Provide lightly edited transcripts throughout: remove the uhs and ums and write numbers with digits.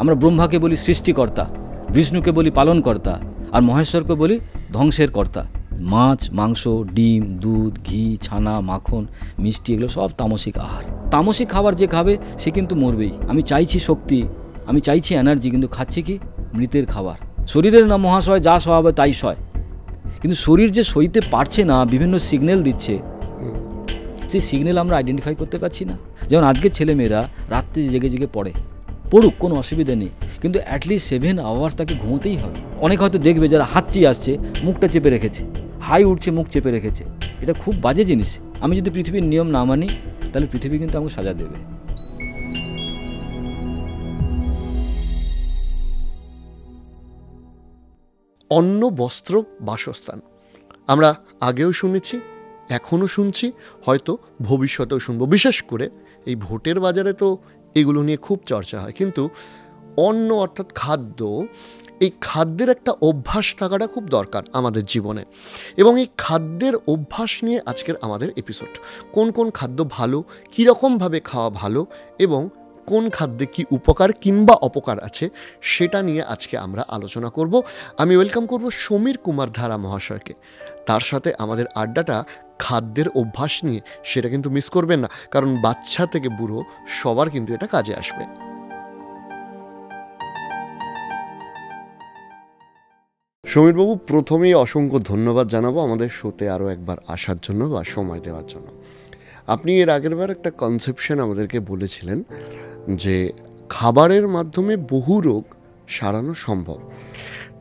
আমরা ব্রহ্মাকে বলি সৃষ্টিকর্তা, বিষ্ণুকে বলি পালনকর্তা, আর মহেশ্বরকে বলি ধ্বংসের কর্তা। মাছ, মাংস, ডিম, দুধ, ঘি, ছানা, মাখন, মিষ্টি, এগুলো সব তামসিক আহার। তামসিক খাবার যে খাবে সে কিন্তু মরবেই। আমি চাইছি শক্তি, আমি চাইছি এনার্জি, কিন্তু খাচ্ছি কি? মৃতের খাবার। শরীরের না মহাশয়, যা সহাবে তাই সয়। কিন্তু শরীর যে সইতে পারছে না, বিভিন্ন সিগন্যাল দিচ্ছে, সেই সিগন্যাল আমরা আইডেন্টিফাই করতে পারছি না। যেমন আজকের ছেলেমেয়েরা রাত্রে জেগে জেগে পড়ুক, কোনো অসুবিধা নেই, কিন্তু অ্যাটলিস্ট 7 আওয়ার্স তাকে ঘুমোতেই হবে। অনেক হয়তো দেখবে যারা হাঁচি আসছে, মুখটা চেপে রেখেছে, হাই উঠছে, মুখ চেপে রেখেছে। এটা খুব বাজে জিনিস। আমি যদি পৃথিবীর নিয়ম না মানি, তাহলে পৃথিবী কিন্তু আমাকে সাজা দেবে। অন্ন, বস্ত্র, বাসস্থান আমরা আগেও শুনেছি, এখনও শুনছি, হয়তো ভবিষ্যতেও শুনবো। বিশেষ করে এই ভোটের বাজারে তো এগুলো নিয়ে খুব চর্চা হয়। কিন্তু অন্ন অর্থাৎ খাদ্য, এই খাদ্যের একটা অভ্যাস থাকাটা খুব দরকার আমাদের জীবনে। এবং এই খাদ্যের অভ্যাস নিয়ে আজকের আমাদের এপিসোড। কোন কোন খাদ্য ভালো, কীরকমভাবে খাওয়া ভালো, এবং কোন খাদ্যে কি উপকার কিংবা অপকার আছে, সেটা নিয়ে আজকে আমরা আলোচনা করব। আমি ওয়েলকাম করব সমীর কুমার ধারা মহাশয়কে। তার সাথে আমাদের আড্ডাটা খাদ্যের অভ্যাস নিয়ে, সেটা কিন্তু মিস করবেন না, কারণ বাচ্চা থেকে বুড়ো সবার কিন্তু এটা কাজে আসবে। সমীরবাবু, প্রথমেই অসংখ্য ধন্যবাদ জানাবো আমাদের শোতে আরও একবার আসার জন্য বা সময় দেওয়ার জন্য। আপনি এর আগের বার একটা কনসেপশন আমাদেরকে বলেছিলেন যে খাবারের মাধ্যমে বহু রোগ সারানো সম্ভব।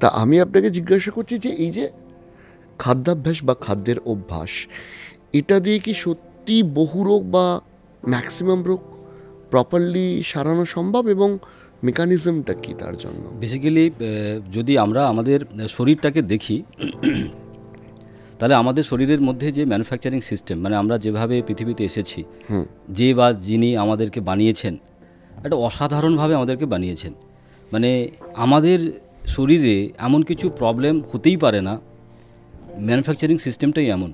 তা আমি আপনাকে জিজ্ঞাসা করছি যে এই যে খাদ্যাভ্যাস বা খাদ্যের অভ্যাস, এটা দিয়ে কি সত্যি বহু রোগ বা ম্যাক্সিমাম রোগ প্রপারলি সারানো সম্ভব, এবং মেকানিজমটা কি তার জন্য? বেসিক্যালি যদি আমরা আমাদের শরীরটাকে দেখি, তাহলে আমাদের শরীরের মধ্যে যে ম্যানুফ্যাকচারিং সিস্টেম, মানে আমরা যেভাবে পৃথিবীতে এসেছি, যে বা যিনি আমাদেরকে বানিয়েছেন, একটা অসাধারণভাবে আমাদেরকে বানিয়েছেন। মানে আমাদের শরীরে এমন কিছু প্রবলেম হতেই পারে না, ম্যানুফ্যাকচারিং সিস্টেমটাই এমন।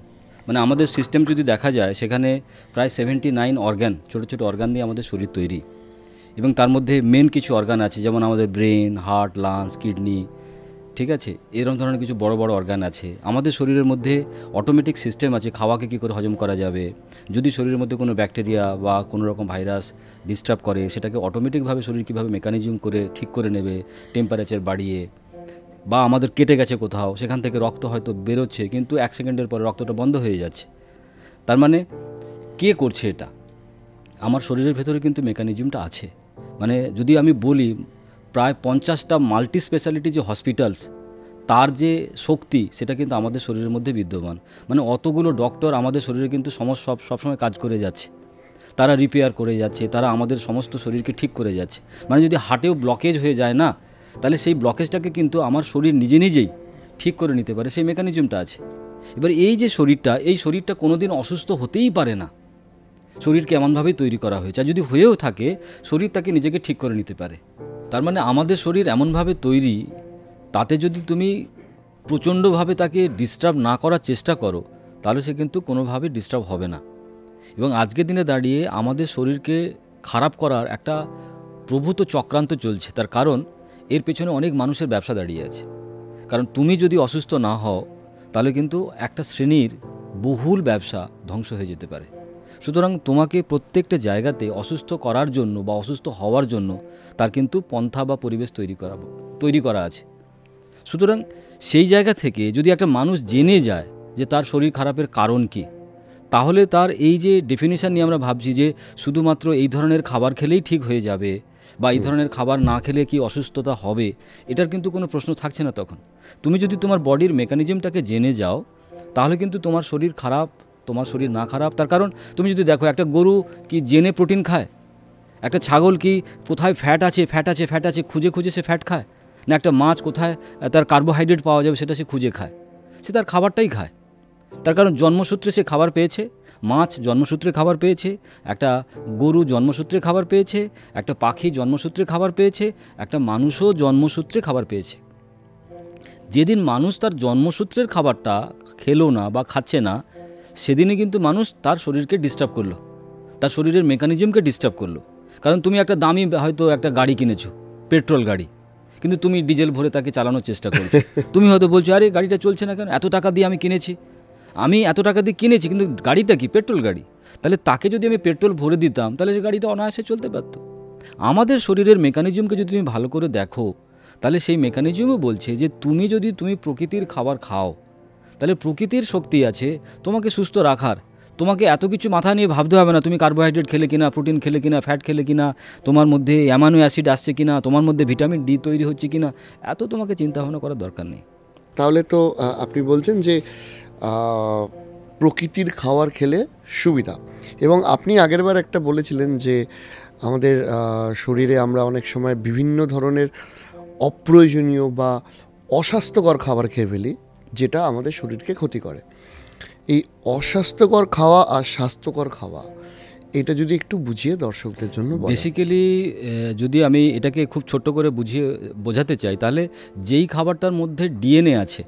মানে আমাদের সিস্টেম যদি দেখা যায়, সেখানে প্রায় 79 অর্গান, ছোটো ছোটো অর্গান দিয়ে আমাদের শরীর তৈরি। এবং তার মধ্যে মেন কিছু অর্গান আছে, যেমন আমাদের ব্রেন, হার্ট, লাংস, কিডনি, ঠিক আছে, এরকম ধরনের কিছু বড় বড় অর্গান আছে। আমাদের শরীরের মধ্যে অটোমেটিক সিস্টেম আছে, খাওয়াকে কী করে হজম করা যাবে। যদি শরীরের মধ্যে কোনো ব্যাকটেরিয়া বা কোনো রকম ভাইরাস ডিস্টার্ব করে, সেটাকে অটোমেটিকভাবে শরীর কীভাবে মেকানিজম করে ঠিক করে নেবে, টেম্পারেচার বাড়িয়ে। বা আমাদের কেটে গেছে কোথাও, সেখান থেকে রক্ত হয়তো বেরোচ্ছে, কিন্তু 1 সেকেন্ডের পরে রক্তটা বন্ধ হয়ে যাচ্ছে। তার মানে কে করছে এটা? আমার শরীরের ভেতরে কিন্তু মেকানিজমটা আছে। মানে যদি আমি বলি, প্রায় 50টা মাল্টি স্পেশালিটি যে হসপিটালস, তার যে শক্তি, সেটা কিন্তু আমাদের শরীরের মধ্যে বিদ্যমান। মানে অতগুলো ডক্টর আমাদের শরীরে কিন্তু সবসময় কাজ করে যাচ্ছে, তারা রিপেয়ার করে যাচ্ছে, তারা আমাদের সমস্ত শরীরকে ঠিক করে যাচ্ছে। মানে যদি হার্টেও ব্লকেজ হয়ে যায় না, তাহলে সেই ব্লকেজটাকে কিন্তু আমার শরীর নিজেই ঠিক করে নিতে পারে, সেই মেকানিজমটা আছে। এবার এই যে শরীরটা, এই শরীরটা কোনোদিন অসুস্থ হতেই পারে না। শরীরকে এমনভাবেই তৈরি করা হয়েছে, আর যদি হয়েও থাকে, শরীর তাকে নিজেকে ঠিক করে নিতে পারে। তার মানে আমাদের শরীর এমনভাবে তৈরি, তাতে যদি তুমি প্রচণ্ডভাবে তাকে ডিস্টার্ব না করার চেষ্টা করো, তাহলে সে কিন্তু কোনোভাবে ডিস্টার্ব হবে না। এবং আজকের দিনে দাঁড়িয়ে আমাদের শরীরকে খারাপ করার একটা প্রভূত চক্রান্ত চলছে। তার কারণ এর পেছনে অনেক মানুষের ব্যবসা দাঁড়িয়ে আছে। কারণ তুমি যদি অসুস্থ না হও, তাহলে কিন্তু একটা শ্রেণীর বহুল ব্যবসা ধ্বংস হয়ে যেতে পারে। সুতরাং তোমাকে প্রত্যেকটা জায়গাতে অসুস্থ করার জন্য বা অসুস্থ হওয়ার জন্য তার কিন্তু পন্থা বা পরিবেশ তৈরি করা আছে। সুতরাং সেই জায়গা থেকে যদি একটা মানুষ জেনে যায় যে তার শরীর খারাপের কারণ কী, তাহলে তার এই যে ডেফিনিশন নিয়ে আমরা ভাবছি যে শুধুমাত্র এই ধরনের খাবার খেলেই ঠিক হয়ে যাবে, বা এই ধরনের খাবার না খেলে কি অসুস্থতা হবে, এটার কিন্তু কোনো প্রশ্ন থাকছে না। তখন তুমি যদি তোমার বডির মেকানিজমটাকে জেনে যাও, তাহলে কিন্তু তোমার শরীর খারাপ, তোমার শরীর না খারাপ। তার কারণ তুমি যদি দেখো, একটা গরু কি জেনে প্রোটিন খায়? একটা ছাগল কি কোথায় ফ্যাট আছে খুঁজে সে ফ্যাট খায়? না একটা মাছ কোথায় তার কার্বোহাইড্রেট পাওয়া যাবে সেটা সে খুঁজে খায়? সে তার খাবারটাই খায়। তার কারণ জন্মসূত্রে সে খাবার পেয়েছে, মাছ জন্মসূত্রে খাবার পেয়েছে, একটা গরু জন্মসূত্রে খাবার পেয়েছে, একটা পাখি জন্মসূত্রে খাবার পেয়েছে, একটা মানুষও জন্মসূত্রে খাবার পেয়েছে। যেদিন মানুষ তার জন্মসূত্রের খাবারটা খেলো না বা খাচ্ছে না, সেদিনই কিন্তু মানুষ তার শরীরকে ডিস্টার্ব করলো, তার শরীরের মেকানিজমকে ডিস্টার্ব করলো। কারণ তুমি একটা দামি হয়তো একটা গাড়ি কিনেছো, পেট্রোল গাড়ি, কিন্তু তুমি ডিজেল ভরে তাকে চালানোর চেষ্টা করছো। তুমি হয়তো বলছো আরে গাড়িটা চলছে না কেন, এত টাকা দিয়ে আমি কিনেছি, কিন্তু গাড়িটা কি পেট্রোল গাড়ি। তাহলে তাকে যদি আমি পেট্রোল ভরে দিতাম তাহলে যে গাড়িটা অনায়াসে চলতে পারত। আমাদের শরীরের মেকানিজমকে যদি তুমি ভালো করে দেখো, তাহলে সেই মেকানিজমও বলছে যে তুমি প্রকৃতির খাবার খাও, তাহলে প্রকৃতির শক্তি আছে তোমাকে সুস্থ রাখার। তোমাকে এত কিছু মাথা নিয়ে ভাবতে হবে না তুমি কার্বোহাইড্রেট খেলে কিনা, প্রোটিন খেলে কিনা, ফ্যাট খেলে কিনা, তোমার মধ্যে অ্যামাইনো অ্যাসিড আসছে কিনা, তোমার মধ্যে ভিটামিন ডি তৈরি হচ্ছে কিনা, এত তোমাকে চিন্তা ভাবনা করার দরকার নেই। তাহলে তো আপনি বলছেন যে প্রকৃতির খাবার খেলে সুবিধা। এবং আপনি আগেরবার একটা বলেছিলেন যে আমাদের শরীরে আমরা অনেক সময় বিভিন্ন ধরনের অপ্রয়োজনীয় বা অস্বাস্থ্যকর খাবার খেয়ে ফেলি, যেটা আমাদের শরীরকে ক্ষতি করে। এই অস্বাস্থ্যকর খাওয়া আর স্বাস্থ্যকর খাওয়া, এটা যদি একটু বুঝিয়ে দর্শকদের জন্য বলেন। বেসিক্যালি যদি আমি এটাকে খুব ছোট্ট করে বোঝাতে চাই, তাহলে যেই খাবারটার মধ্যে ডিএনএ আছে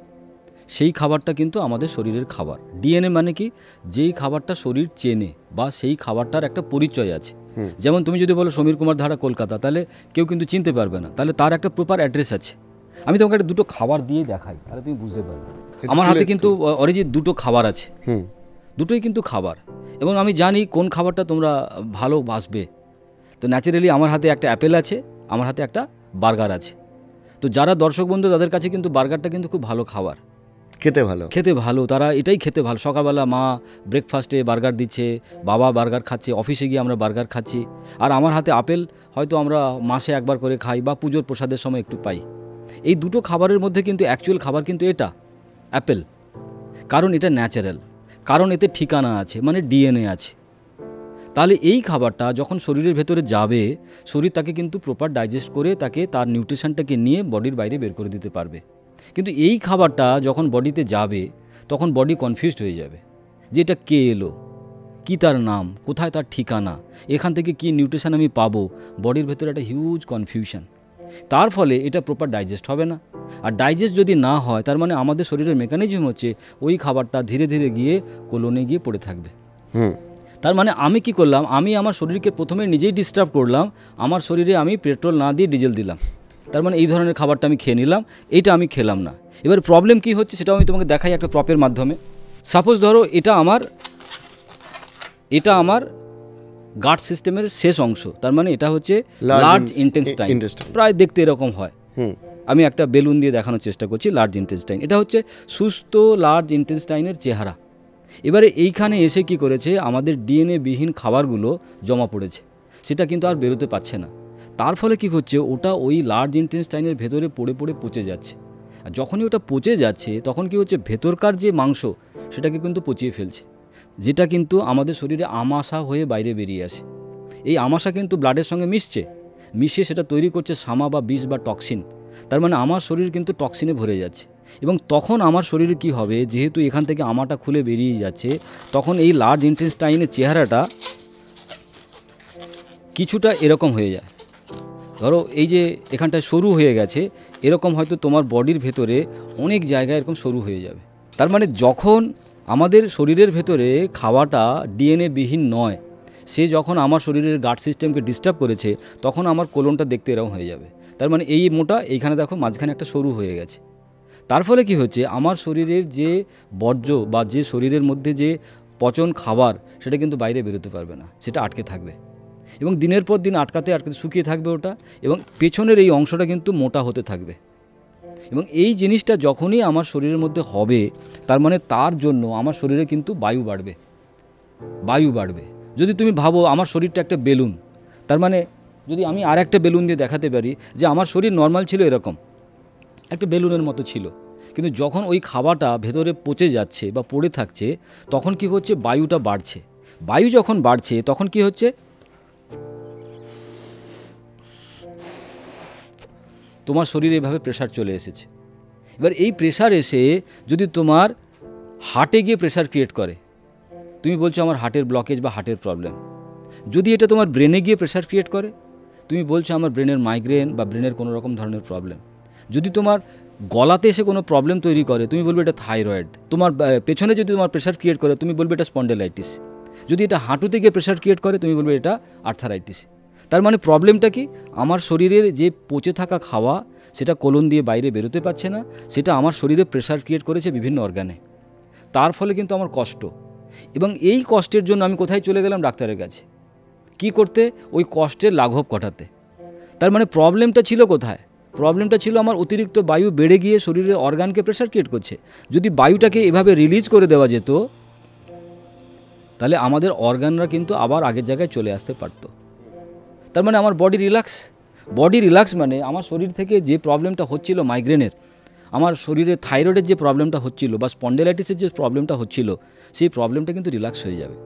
সেই খাবারটা কিন্তু আমাদের শরীরের খাবার। ডিএনএ মানে কি, যেই খাবারটা শরীর চেনে বা সেই খাবারটার একটা পরিচয় আছে। যেমন তুমি যদি বলো সমীর কুমার ধারা কলকাতা, তাহলে কেউ কিন্তু চিনতে পারবে না, তাহলে তার একটা প্রপার অ্যাড্রেস আছে। আমি তোমাকে একটা দুটো খাবার দিয়ে দেখাই, তাহলে তুমি বুঝতে পারবে। আমার হাতে কিন্তু অরিজিৎ দুটো খাবার আছে, দুটোই কিন্তু খাবার, এবং আমি জানি কোন খাবারটা তোমরা ভালোবাসবে। তো ন্যাচারালি আমার হাতে একটা অ্যাপেল আছে, আমার হাতে একটা বার্গার আছে। তো যারা দর্শক বন্ধু তাদের কাছে কিন্তু বার্গারটা কিন্তু খুব ভালো খাবার, খেতে ভালো, তারা এটাই খেতে ভালো। সকালবেলা মা ব্রেকফাস্টে বার্গার দিচ্ছে, বাবা বার্গার খাচ্ছে, অফিসে গিয়ে আমরা বার্গার খাচ্ছি। আর আমার হাতে আপেল হয়তো আমরা মাসে একবার করে খাই বা পুজোর প্রসাদের সময় একটু পাই। এই দুটো খাবারের মধ্যে কিন্তু অ্যাকচুয়াল খাবার কিন্তু এটা অ্যাপেল, কারণ এটা ন্যাচারাল, কারণ এতে ঠিকানা আছে, মানে ডিএনএ আছে। তাহলে এই খাবারটা যখন শরীরের ভেতরে যাবে, শরীর তাকে কিন্তু প্রপার ডাইজেস্ট করে তাকে তার নিউট্রিশনটাকে নিয়ে বডির বাইরে বের করে দিতে পারবে। কিন্তু এই খাবারটা যখন বডিতে যাবে তখন বডি কনফিউজড হয়ে যাবে যে এটা কে এলো, কী তার নাম, কোথায় তার ঠিকানা, এখান থেকে কী নিউট্রিশন আমি পাবো। বডির ভেতরে একটা হিউজ কনফিউশন, তার ফলে এটা প্রপার ডাইজেস্ট হবে না। আর ডাইজেস্ট যদি না হয়, তার মানে আমাদের শরীরের মেকানিজম হচ্ছে ওই খাবারটা ধীরে ধীরে গিয়ে কোলনে গিয়ে পড়ে থাকবে। তার মানে আমি কি করলাম, আমি আমার শরীরকে প্রথমে নিজেই ডিস্টার্ব করলাম, আমার শরীরে আমি পেট্রোল না দিয়ে ডিজেল দিলাম। তার মানে এই ধরনের খাবারটা আমি খেয়ে নিলাম, এইটা আমি খেলাম না। এবার প্রবলেম কি হচ্ছে সেটাও আমি তোমাকে দেখাই একটা প্রপের মাধ্যমে। সাপোজ ধরো এটা আমার গাট সিস্টেমের শেষ অংশ, তার মানে এটা হচ্ছে লার্জ ইন্টেস্টাইন, প্রায় দেখতে এরকম হয়। আমি একটা বেলুন দিয়ে দেখানোর চেষ্টা করছি। লার্জ ইন্টেস্টাইন, এটা হচ্ছে সুস্থ লার্জ ইন্টেস্টাইনের চেহারা। এবারে এইখানে এসে কি করেছে, আমাদের ডিএনএ বিহীন খাবারগুলো জমা পড়েছে, সেটা কিন্তু আর বেরোতে পারছে না। তার ফলে কি হচ্ছে, ওটা ওই লার্জ ইন্টেস্টাইনের ভেতরে পড়ে পড়ে পচে যাচ্ছে। আর যখনই ওটা পচে যাচ্ছে তখন কি হচ্ছে, ভেতরকার যে মাংস সেটাকে কিন্তু পচিয়ে ফেলছে, যেটা কিন্তু আমাদের শরীরে আমাশা হয়ে বাইরে বেরিয়ে আসে। এই আমাশা কিন্তু ব্লাডের সঙ্গে মিশিয়ে সেটা তৈরি করছে সামা বা বিষ বা টক্সিন। তার মানে আমার শরীর কিন্তু টক্সিনে ভরে যাচ্ছে। এবং তখন আমার শরীরে কি হবে, যেহেতু এখান থেকে আমাটা খুলে বেরিয়ে যাচ্ছে, তখন এই লার্জ ইন্টেস্টাইনের চেহারাটা কিছুটা এরকম হয়ে যায়। ধরো এই যে এখানটায় সরু হয়ে গেছে, এরকম হয়তো তোমার বডির ভেতরে অনেক জায়গায় এরকম সরু হয়ে যাবে। তার মানে যখন আমাদের শরীরের ভেতরে খাওয়াটা ডিএনএ বিহীন নয়, সে যখন আমার শরীরের গাট সিস্টেমকে ডিস্টার্ব করেছে, তখন আমার কোলনটা দেখতে এরকম হয়ে যাবে। তার মানে এই মোটা, এইখানে দেখো মাঝখানে একটা সরু হয়ে গেছে। তার ফলে কি হচ্ছে, আমার শরীরের যে বর্জ্য বা যে শরীরের মধ্যে যে পচন খাবার, সেটা কিন্তু বাইরে বেরোতে পারবে না, সেটা আটকে থাকবে। এবং দিনের পর দিন আটকাতে শুকিয়ে থাকবে ওটা, এবং পেছনের এই অংশটা কিন্তু মোটা হতে থাকবে। এবং এই জিনিসটা যখনই আমার শরীরের মধ্যে হবে, তার মানে তার জন্য আমার শরীরে কিন্তু বায়ু বাড়বে। যদি তুমি ভাবো আমার শরীরটা একটা বেলুন, তার মানে যদি আমি আর একটা বেলুন দিয়ে দেখাতে পারি যে আমার শরীর নর্মাল ছিল, এরকম একটা বেলুনের মতো ছিল, কিন্তু যখন ওই খাবারটা ভেতরে পচে যাচ্ছে বা পড়ে থাকছে, তখন কি হচ্ছে, বায়ুটা বাড়ছে। বায়ু যখন বাড়ছে তখন কি হচ্ছে, তোমার শরীরে এভাবে প্রেশার চলে এসেছে। এবার এই প্রেশার এসে যদি তোমার হার্টে গিয়ে প্রেশার ক্রিয়েট করে, তুমি বলছো আমার হার্টের ব্লকেজ বা হার্টের প্রবলেম। যদি এটা তোমার ব্রেনে গিয়ে প্রেশার ক্রিয়েট করে, তুমি বলছো আমার ব্রেনের মাইগ্রেন বা ব্রেনের কোনো রকম ধরনের প্রবলেম। যদি তোমার গলাতে এসে কোনো প্রবলেম তৈরি করে, তুমি বলবে এটা থাইরয়েড। তোমার পেছনে যদি তোমার প্রেশার ক্রিয়েট করে, তুমি বলবে এটা স্পন্ডেলাইটিস। যদি এটা হাঁটুতে গিয়ে প্রেশার ক্রিয়েট করে, তুমি বলবে এটা আর্থারাইটিস। তার মানে প্রবলেমটা কি, আমার শরীরের যে পচে থাকা খাওয়া সেটা কোলন দিয়ে বাইরে বেরোতে পারছে না, সেটা আমার শরীরে প্রেশার ক্রিয়েট করেছে বিভিন্ন অর্গানে, তার ফলে কিন্তু আমার কষ্ট। এবং এই কষ্টের জন্য আমি কোথায় চলে গেলাম, ডাক্তারের কাছে। কি করতে? ওই কষ্টের লাঘব ঘটাতে। তার মানে প্রবলেমটা ছিল কোথায়? প্রবলেমটা ছিল আমার অতিরিক্ত বায়ু বেড়ে গিয়ে শরীরের অর্গানকে প্রেশার ক্রিয়েট করছে। যদি বায়ুটাকে এভাবে রিলিজ করে দেওয়া যেত, তাহলে আমাদের অর্গানরা কিন্তু আবার আগের জায়গায় চলে আসতে পারতো। তার মানে আমার বডি রিল্যাক্স। বডি রিল্যাক্স মানে আমার শরীর থেকে যে প্রবলেমটা হচ্ছিল মাইগ্রেনের, আমার শরীরে থাইরয়েডের যে প্রবলেমটা হচ্ছিল বা স্পন্ডেলাইটিসের যে প্রবলেমটা হচ্ছিল, সেই প্রবলেমটা কিন্তু রিল্যাক্স হয়ে যাবে।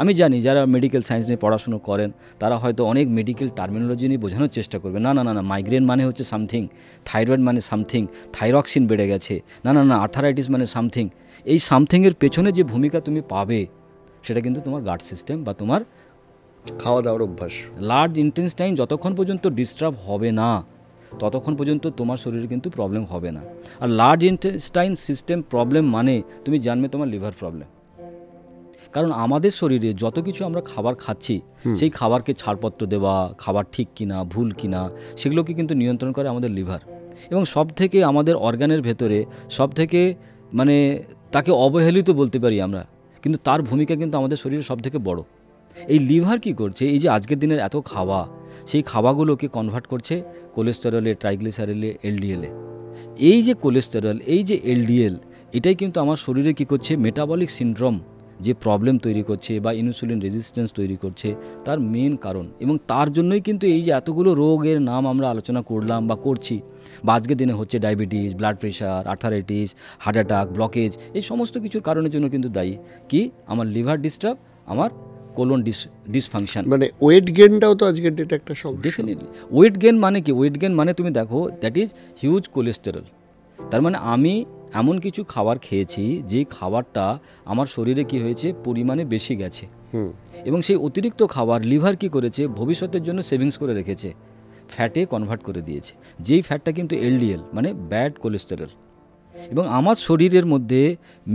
আমি জানি যারা মেডিকেল সায়েন্স নিয়ে পড়াশুনো করেন তারা হয়তো অনেক মেডিকেল টার্মিনোলজি নিয়ে বোঝানোর চেষ্টা করবে, না না না না মাইগ্রেন মানে হচ্ছে সামথিং, থাইরয়েড মানে সামথিং, থাইরক্সিন বেড়ে গেছে, না না না আর্থারাইটিস মানে সামথিং। এই সামথিংয়ের পেছনে যে ভূমিকা তুমি পাবে সেটা কিন্তু তোমার গাট সিস্টেম বা তোমার খাওয়া দাওয়ার অভ্যাস। লার্জ ইন্টেস্টাইন যতক্ষণ পর্যন্ত ডিস্টার্ব হবে না ততক্ষণ পর্যন্ত তোমার শরীরে কিন্তু প্রবলেম হবে না। আর লার্জ ইন্টেস্টাইন সিস্টেম প্রবলেম মানে তুমি জানবে তোমার লিভার প্রবলেম। কারণ আমাদের শরীরে যত কিছু আমরা খাবার খাচ্ছি সেই খাবারকে ছাড়পত্র দেওয়া, খাবার ঠিক কিনা ভুল কিনা, সেগুলোকে কিন্তু নিয়ন্ত্রণ করে আমাদের লিভার। এবং সব থেকে আমাদের অর্গানের ভেতরে সব থেকে মানে তাকে অবহেলিত বলতে পারি আমরা, কিন্তু তার ভূমিকা কিন্তু আমাদের শরীরে সব থেকে বড়। এই লিভার কি করছে, এই যে আজকের দিনের এত খাওয়া, সেই খাওয়াগুলোকে কনভার্ট করছে কোলেস্টেরলে, ট্রাইগ্লিসারিডে, এলডিএলে। এই যে কোলেস্টেরল, এই যে এলডিএল, এটাই কিন্তু আমার শরীরে কি করছে, মেটাবলিক সিনড্রোম যে প্রবলেম তৈরি করছে বা ইনসুলিন রেজিস্ট্যান্স তৈরি করছে, তার মেন কারণ। এবং তার জন্যই কিন্তু এই যে এতগুলো রোগের নাম আমরা আলোচনা করলাম বা করছি, বা আজকের দিনে হচ্ছে diabetes, blood pressure, arthritis, heart attack, blockage, এই সমস্ত কিছুর কারণের জন্য কিন্তু দায়ী কি, আমার লিভার ডিস্টার্ব, আমার কোলন ডিসফাংশন। মানে ওয়েট গেনটাও তো আজকের ডেটে একটা সমস্যা। ডেফিনেটলি ওয়েট গেন মানে কি, ওয়েট গেন মানে তুমি দেখো দ্যাট ইজ হিউজ কোলেস্টেরল। তার মানে আমি এমন কিছু খাবার খেয়েছি যে খাবারটা আমার শরীরে কি হয়েছে, পরিমাণে বেশি গেছে। এবং সেই অতিরিক্ত খাবার লিভার কি করেছে, ভবিষ্যতের জন্য সেভিংস করে রেখেছে, ফ্যাটে কনভার্ট করে দিয়েছে, যেই ফ্যাটটা কিন্তু এলডিএল মানে ব্যাড কোলেস্টেরল। এবং আমার শরীরের মধ্যে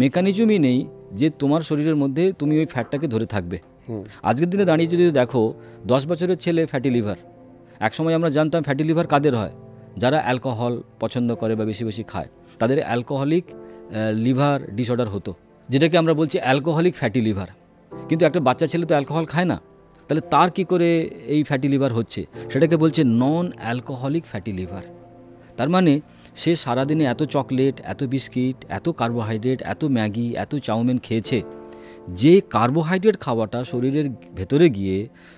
মেকানিজমই নেই যে তোমার শরীরের মধ্যে তুমি ওই ফ্যাটটাকে ধরে থাকবে। আজকের দিনে দাঁড়িয়ে যদি দেখো 10 বছরের ছেলে ফ্যাটি লিভার। একসময় আমরা জানতাম ফ্যাটি লিভার কাদের হয়, যারা অ্যালকোহল পছন্দ করে বা বেশি বেশি খায়, তাদের অ্যালকোহলিক লিভার ডিসঅর্ডার হতো, যেটাকে আমরা বলছি অ্যালকোহলিক ফ্যাটি লিভার। কিন্তু একটা বাচ্চা ছেলে তো অ্যালকোহল খায় না, তাহলে তার কি করে এই ফ্যাটি লিভার হচ্ছে, সেটাকে বলছে নন অ্যালকোহলিক ফ্যাটি লিভার। তার মানে সে সারাদিনে এত চকলেট, এত বিস্কিট, এত কার্বোহাইড্রেট, এত ম্যাগি, এত চাউমিন খেয়েছে, যে কার্বোহাইড্রেট খাওয়াটা শরীরের ভেতরে গিয়ে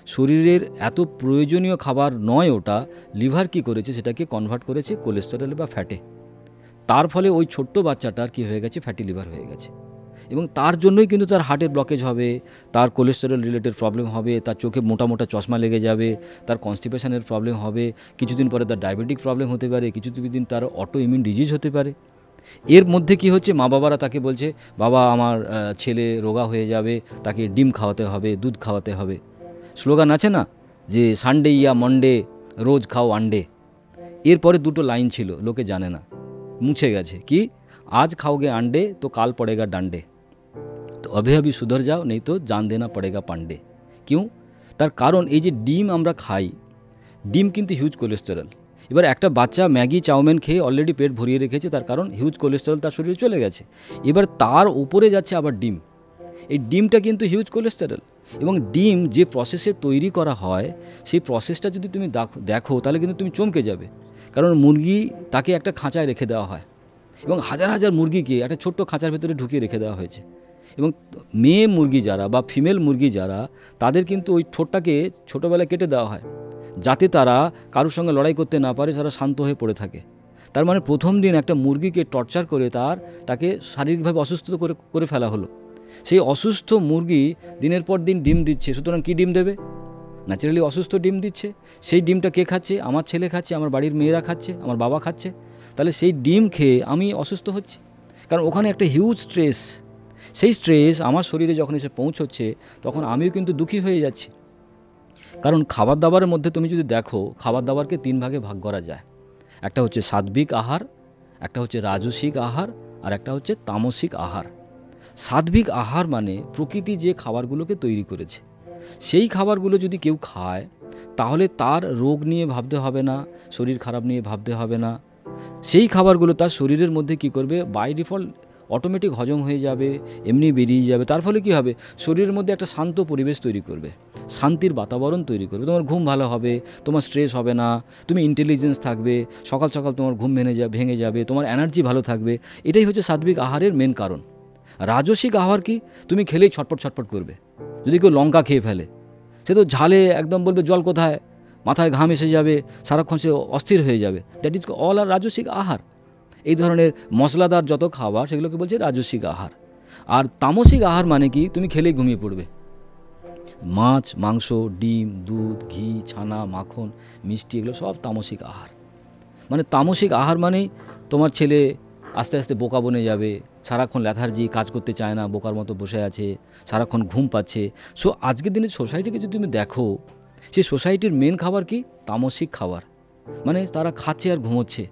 শরীরের এত প্রয়োজনীয় খাবার নয়, ওটা লিভার কি করেছে, সেটাকে কনভার্ট করেছে কোলেস্টেরল বা ফ্যাটে। তার ফলে ওই ছোট্ট বাচ্চাটার কি হয়ে গেছে, ফ্যাটি লিভার হয়ে গেছে। এবং তার জন্যই কিন্তু তার হার্টের ব্লকেজ হবে, তার কোলেস্টেরল রিলেটেড প্রবলেম হবে, তার চোখে মোটা মোটা চশমা লেগে যাবে, তার কনস্টিপেশনের প্রবলেম হবে, কিছুদিন পরে তার ডায়াবেটিক প্রবলেম হতে পারে, কিছুদিন তার অটো ইমিউন ডিজিজ হতে পারে। এর মধ্যে কি হচ্ছে, মা বাবারা তাকে বলছে বাবা আমার ছেলে রোগা হয়ে যাবে, তাকে ডিম খাওয়াতে হবে, দুধ খাওয়াতে হবে। স্লোগান আছে না যে সানডে ইয়া মন্ডে রোজ খাও আন্ডে। এরপরে দুটো লাইন ছিল, লোকে জানে না, মুছে গেছে, কি আজ খাওগে আন্ডে তো কাল পড়েগা ডান্ডে, তো अभी अभी सुधर जाओ नहीं तो जान देना पड़ेगा पांडे। क्यों? তার কারণ এই যে ডিম আমরা খাই, ডিম কিন্তু হিউজ কোলেস্টেরল। এবার একটা বাচ্চা ম্যাগি চাউমিন খেয়ে অলরেডি পেট ভরিয়ে রেখেছে, তার কারণ হিউজ কোলেস্টেরল তার শরীরে চলে গেছে। এবার তার উপরে যাচ্ছে আবার ডিম, এই ডিমটা কিন্তু হিউজ কোলেস্টেরল। এবং ডিম যে প্রসেসে তৈরি করা হয়, সেই প্রসেসটা যদি তুমি দেখো তাহলে কিন্তু তুমি চমকে যাবে। কারণ মুরগি তাকে একটা খাঁচায় রেখে দেওয়া হয়, এবং হাজার হাজার মুরগিকে একটা ছোট্ট খাঁচার ভেতরে ঢুকিয়ে রেখে দেওয়া হয়েছে। এবং মেয়ে মুরগি যারা বা ফিমেল মুরগি যারা, তাদের কিন্তু ওই ঠোঁটটাকে ছোটোবেলায় কেটে দেওয়া হয়, যাতে তারা কারোর সঙ্গে লড়াই করতে না পারে, তারা শান্ত হয়ে পড়ে থাকে। তার মানে প্রথম দিন একটা মুরগিকে টর্চার করে তাকে শারীরিকভাবে অসুস্থ করে ফেলা হলো। সেই অসুস্থ মুরগি দিনের পর দিন ডিম দিচ্ছে, সুতরাং কী ডিম দেবে, ন্যাচারালি অসুস্থ ডিম দিচ্ছে। সেই ডিমটা কে খাচ্ছে, আমার ছেলে খাচ্ছে, আমার বাড়ির মেয়েরা খাচ্ছে, আমার বাবা খাচ্ছে। তাহলে সেই ডিম খেয়ে আমি অসুস্থ হচ্ছি, কারণ ওখানে একটা হিউজ স্ট্রেস। সেই স্ট্রেস আমার শরীরে যখন এসে পৌঁছচ্ছে, তখন আমিও কিন্তু দুঃখী হয়ে যাচ্ছি। কারণ খাবার দাবারের মধ্যে তুমি যদি দেখো, খাবার দাবারকে 3 ভাগে ভাগ করা যায়। একটা হচ্ছে সাত্বিক আহার, একটা হচ্ছে রাজসিক আহার, আর একটা হচ্ছে তামসিক আহার। সাত্বিক আহার মানে প্রকৃতি যে খাবারগুলোকে তৈরি করেছে, সেই খাবারগুলো যদি কেউ খায়, তাহলে তার রোগ নিয়ে ভাবতে হবে না, শরীর খারাপ নিয়ে ভাবতে হবে না। সেই খাবারগুলো তার শরীরের মধ্যে কি করবে, বাই ডিফল্ট অটোমেটিক হজম হয়ে যাবে, এমনি বেরিয়ে যাবে। তার ফলে কি হবে, শরীরের মধ্যে একটা শান্ত পরিবেশ তৈরি করবে, শান্তির বাতাবরণ তৈরি করবে। তোমার ঘুম ভালো হবে, তোমার স্ট্রেস হবে না, তুমি ইন্টেলিজেন্স থাকবে, সকাল সকাল তোমার ঘুম ভেঙে যাবে, তোমার এনার্জি ভালো থাকবে। এটাই হচ্ছে সাত্বিক আহারের মেন কারণ। রাজসিক আহার কি, তুমি খেলেই ছটপট ছটপট করবে। যদি কেউ লঙ্কা খেয়ে ফেলে, সে তো ঝালে একদম বলবে জল কোথায়, মাথায় ঘাম এসে যাবে, সারাক্ষণ সে অস্থির হয়ে যাবে। দ্যাট ইজ অল আর রাজসিক আহার। এই ধরনের মশলাদার যত খাবার সেগুলোকে বলছে রাজসিক আহার। আর তামসিক আহার মানে কি, তুমি খেলেই ঘুমিয়ে পড়বে। মাছ, মাংস, ডিম, দুধ, ঘি, ছানা, মাখন, মিষ্টি, এগুলো সব তামসিক আহার। মানে তামসিক আহার মানেই তোমার ছেলে আস্তে আস্তে বোকা বনে যাবে, সারাক্ষণ লেথার্জি, কাজ করতে চায় না, বোকার মতো বসে আছে, সারাক্ষণ ঘুম পাচ্ছে। সো আজকের দিনে সোসাইটিকে যদি তুমি দেখো, সেই সোসাইটির মেন খাবার কি, তামসিক খাবার। মানে তারা খাচ্ছে আর ঘুমোচ্ছে,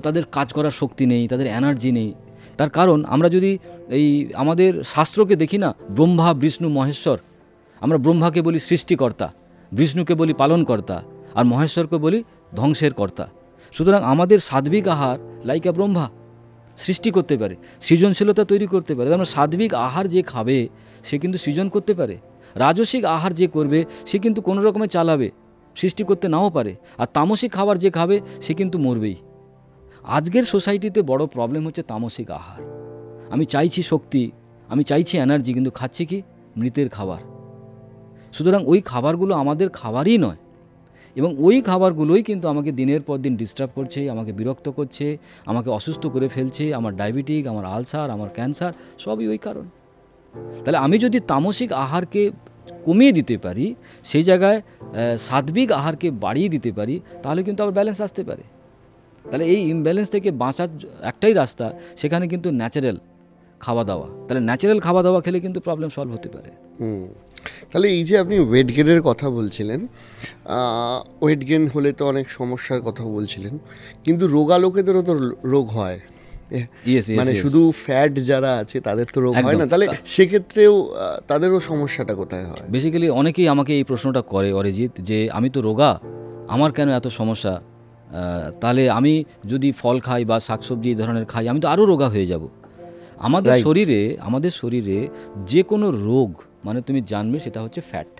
তাদের কাজ করার শক্তি নেই, তাদের এনার্জি নেই। তার কারণ আমরা যদি এই আমাদের শাস্ত্রকে দেখি না, ব্রহ্মা, বিষ্ণু, মহেশ্বর। আমরা ব্রহ্মাকে বলি সৃষ্টিকর্তা, বিষ্ণুকে বলি পালনকর্তা, আর মহেশ্বরকে বলি ধ্বংসের কর্তা। সুতরাং আমাদের সাত্বিক আহার লাইকা ব্রহ্মা সৃষ্টি করতে পারে, সৃজনশীলতা তৈরি করতে পারে। কারণ সাত্বিক আহার যে খাবে সে কিন্তু সৃজন করতে পারে। রাজসিক আহার যে করবে সে কিন্তু কোনো রকমে চালাবে, সৃষ্টি করতে নাও পারে। আর তামসিক খাবার যে খাবে সে কিন্তু মরবেই। আজকের সোসাইটিতে বড় প্রবলেম হচ্ছে তামসিক আহার। আমি চাইছি শক্তি, আমি চাইছি এনার্জি, কিন্তু খাচ্ছি কি, মৃতের খাবার। সুতরাং ওই খাবারগুলো আমাদের খাবারই নয়, এবং ওই খাবারগুলোই কিন্তু আমাকে দিনের পর দিন ডিস্টার্ব করছে, আমাকে বিরক্ত করছে, আমাকে অসুস্থ করে ফেলছে। আমার ডায়াবেটিক, আমার আলসার, আমার ক্যান্সার, সবই ওই কারণ। তাহলে আমি যদি তামসিক আহারকে কমিয়ে দিতে পারি, সেই জায়গায় সাত্বিক আহারকে বাড়িয়ে দিতে পারি, তাহলে কিন্তু আবার ব্যালেন্স আসতে পারে। তাহলে এই ইমব্যালেন্স থেকে বাঁচার একটাই রাস্তা, সেখানে কিন্তু ন্যাচারাল খাওয়া দাওয়া। তাহলে ন্যাচারাল খাওয়া দাওয়া খেলে কিন্তু প্রবলেম সলভ হতে পারে। তাহলে এই যে আপনি ওয়েট গেনের কথা বলছিলেন, ওয়েট গেন হলে তো অনেক সমস্যার কথা বলছিলেন, কিন্তু রোগা লোকেদেরও তো রোগ হয়, মানে শুধু ফ্যাট যারা আছে তাদের তো রোগ হয় না। তাহলে সেক্ষেত্রেও তাদেরও সমস্যাটা কোথায় হয়? বেসিক্যালি অনেকেই আমাকে এই প্রশ্নটা করে, অরিজিৎ, যে আমি তো রোগা, আমার কেন এত সমস্যা? তাহলে আমি যদি ফল খাই বা শাকসবজি এই ধরনের খাই, আমি তো আরও রোগা হয়ে যাব। আমাদের শরীরে যে কোনো রোগ মানে তুমি জানবে সেটা হচ্ছে ফ্যাট।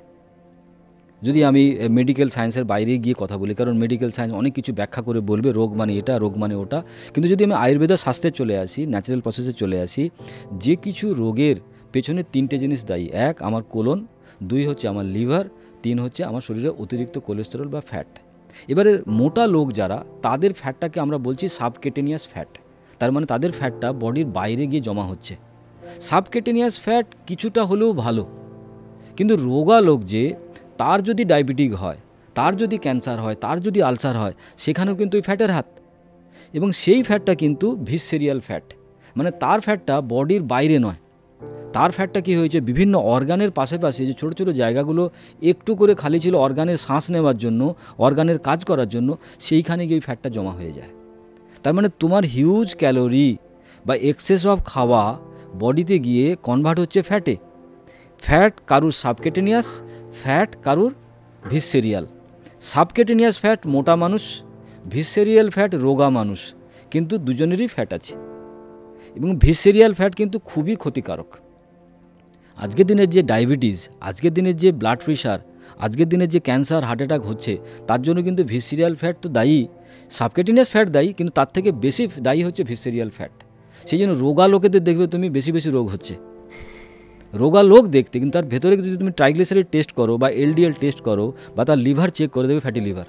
যদি আমি মেডিকেল সায়েন্সের বাইরে গিয়ে কথা বলি, কারণ মেডিকেল সায়েন্স অনেক কিছু ব্যাখ্যা করে বলবে রোগ মানে এটা, রোগ মানে ওটা। কিন্তু যদি আমি আয়ুর্বেদ শাস্ত্রে চলে আসি, ন্যাচারাল প্রসেসে চলে আসি, যে কিছু রোগের পেছনে তিনটে জিনিস দায়ী। এক, আমার কোলন; দুই হচ্ছে আমার লিভার; তিন হচ্ছে আমার শরীরে অতিরিক্ত কোলেস্টেরল বা ফ্যাট। এবারে মোটা লোক যারা, তাদের ফ্যাটটাকে আমরা বলছি সাবকেটেনিয়াস ফ্যাট। তার মানে তাদের ফ্যাটটা বডির বাইরে গিয়ে জমা হচ্ছে। সাবকেটেনিয়াস ফ্যাট কিছুটা হলেও ভালো, কিন্তু রোগা লোক যে, তার যদি ডায়াবেটিক হয়, তার যদি ক্যান্সার হয়, তার যদি আলসার হয়, সেখানেও কিন্তু ওই ফ্যাটের হাত। এবং সেই ফ্যাটটা কিন্তু ভিসেরিয়াল ফ্যাট, মানে তার ফ্যাটটা বডির বাইরে নয়। তার ফ্যাটটা কি হয়েছে, বিভিন্ন অর্গানের পাশে যে ছোটো ছোটো জায়গাগুলো একটু করে খালি ছিল অর্গানের শ্বাস নেওয়ার জন্য, অর্গানের কাজ করার জন্য, সেইখানে গিয়ে ওই ফ্যাটটা জমা হয়ে যায়। তার মানে তোমার হিউজ ক্যালোরি বা এক্সেস অফ খাওয়া বডিতে গিয়ে কনভার্ট হচ্ছে ফ্যাটে। ফ্যাট কারুর সাবকেটেনিয়াস, ফ্যাট কারুর ভিসেরিয়াল। সাবকেটেনিয়াস ফ্যাট মোটা মানুষ, ভিসেরিয়াল ফ্যাট রোগা মানুষ, কিন্তু দুজনেরই ফ্যাট আছে। এবং ভিসেরিয়াল ফ্যাট কিন্তু খুবই ক্ষতিকারক। আজকের দিনের যে ডায়াবেটিস, আজকের দিনের যে ব্লাড প্রেশার, আজকের দিনের যে ক্যান্সার, হার্ট অ্যাটাক হচ্ছে, তার জন্য কিন্তু ভিসেরিয়াল ফ্যাট তো দায়ী, সাবকেটেনিয়াস ফ্যাট দায়ী, কিন্তু তার থেকে বেশি দায়ী হচ্ছে ভিসেরিয়াল ফ্যাট। সেই জন্য রোগা লোকেদের দেখবে তুমি বেশি বেশি রোগ হচ্ছে। রোগা লোক দেখতে, কিন্তু তার ভেতরে যদি তুমি ট্রাইগ্লিসারাইড টেস্ট করো বা এলডিএল টেস্ট করো বা তার লিভার চেক করে দেবে ফ্যাটি লিভার।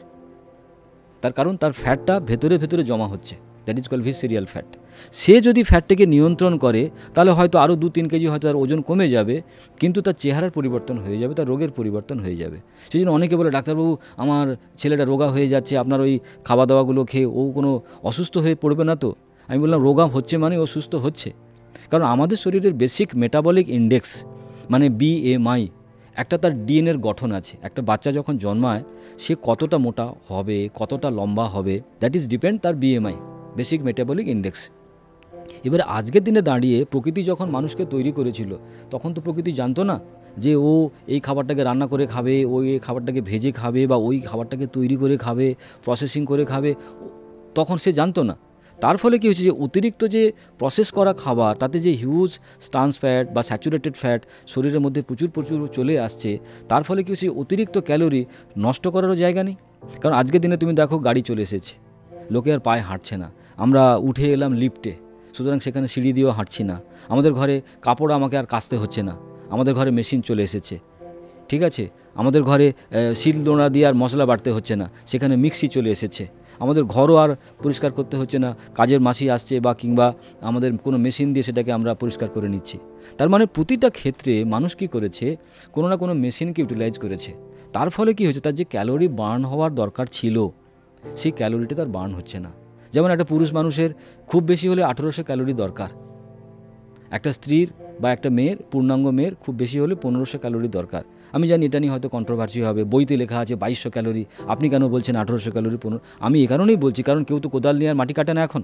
তার কারণ তার ফ্যাটটা ভেতরে ভেতরে জমা হচ্ছে, দ্যাট ইজ কল ভিসেরিয়াল ফ্যাট। সে যদি ফ্যাটটাকে নিয়ন্ত্রণ করে, তাহলে হয়তো আরও 2-3 কেজি হয়তো তার ওজন কমে যাবে, কিন্তু তার চেহারার পরিবর্তন হয়ে যাবে, তার রোগের পরিবর্তন হয়ে যাবে। সেই জন্য অনেকে বলে, ডাক্তারবাবু আমার ছেলেটা রোগা হয়ে যাচ্ছে, আপনার ওই খাওয়া দাওয়াগুলো খেয়ে ও কোনো অসুস্থ হয়ে পড়বে না তো? আমি বললাম, রোগা হচ্ছে মানে ও সুস্থ হচ্ছে। কারণ আমাদের শরীরের বেসিক মেটাবলিক ইন্ডেক্স মানে BMI, একটা তার ডিএনএর গঠন আছে। একটা বাচ্চা যখন জন্মায়, সে কতটা মোটা হবে, কতটা লম্বা হবে, দ্যাট ইজ ডিপেন্ড তার BMI, বেসিক মেটাবলিক ইন্ডেক্স। এবারে আজকের দিনে দাঁড়িয়ে প্রকৃতি যখন মানুষকে তৈরি করেছিল, তখন তো প্রকৃতি জানতো না যে ও এই খাবারটাকে রান্না করে খাবে, ওই এই খাবারটাকে ভেজে খাবে, বা ওই খাবারটাকে তৈরি করে খাবে, প্রসেসিং করে খাবে, তখন সে জানতো না। তার ফলে কী হচ্ছে, যে অতিরিক্ত যে প্রসেস করা খাবার, তাতে যে হিউজ ট্রান্স ফ্যাট বা স্যাচুরেটেড ফ্যাট শরীরের মধ্যে প্রচুর চলে আসছে, তার ফলে কী হচ্ছে, অতিরিক্ত ক্যালোরি নষ্ট করারও জায়গা নেই। কারণ আজকের দিনে তুমি দেখো গাড়ি চলে এসেছে, লোকে আর পায়ে হাঁটছে না, আমরা উঠে এলাম লিফটে, সুতরাং সেখানে সিঁড়ি দিয়েও হাঁটছি না। আমাদের ঘরে কাপড় আমাকে আর কাচতে হচ্ছে না, আমাদের ঘরে মেশিন চলে এসেছে, ঠিক আছে। আমাদের ঘরে শিল নোড়া দিয়ে আর মশলা বাটতে হচ্ছে না, সেখানে মিক্সি চলে এসেছে। আমাদের ঘরও আর পরিষ্কার করতে হচ্ছে না, কাজের মাসি আসছে বা কিংবা আমাদের কোনো মেশিন দিয়ে সেটাকে আমরা পরিষ্কার করে নিচ্ছি। তার মানে প্রতিটা ক্ষেত্রে মানুষ কী করেছে, কোনো না কোনো মেশিনকে ইউটিলাইজ করেছে। তার ফলে কী হয়েছে, তার যে ক্যালোরি বার্ন হওয়ার দরকার ছিল, সেই ক্যালোরিটা তার বার্ন হচ্ছে না। যেমন একটা পুরুষ মানুষের খুব বেশি হলে 1800 ক্যালোরি দরকার, একটা স্ত্রীর বা একটা মেয়ের, পূর্ণাঙ্গ মেয়ের খুব বেশি হলে 1500 ক্যালোরি দরকার। আমি জানি এটা নিয়ে হয়তো কন্ট্রোভার্সি হবে, বইতে লেখা আছে 2200 ক্যালোরি, আপনি কেন বলছেন 1800 ক্যালোরি? আমি এ কারণেই বলছি, কারণ কেউ তো কোদাল নিয়ে আর মাটি কাটে না এখন।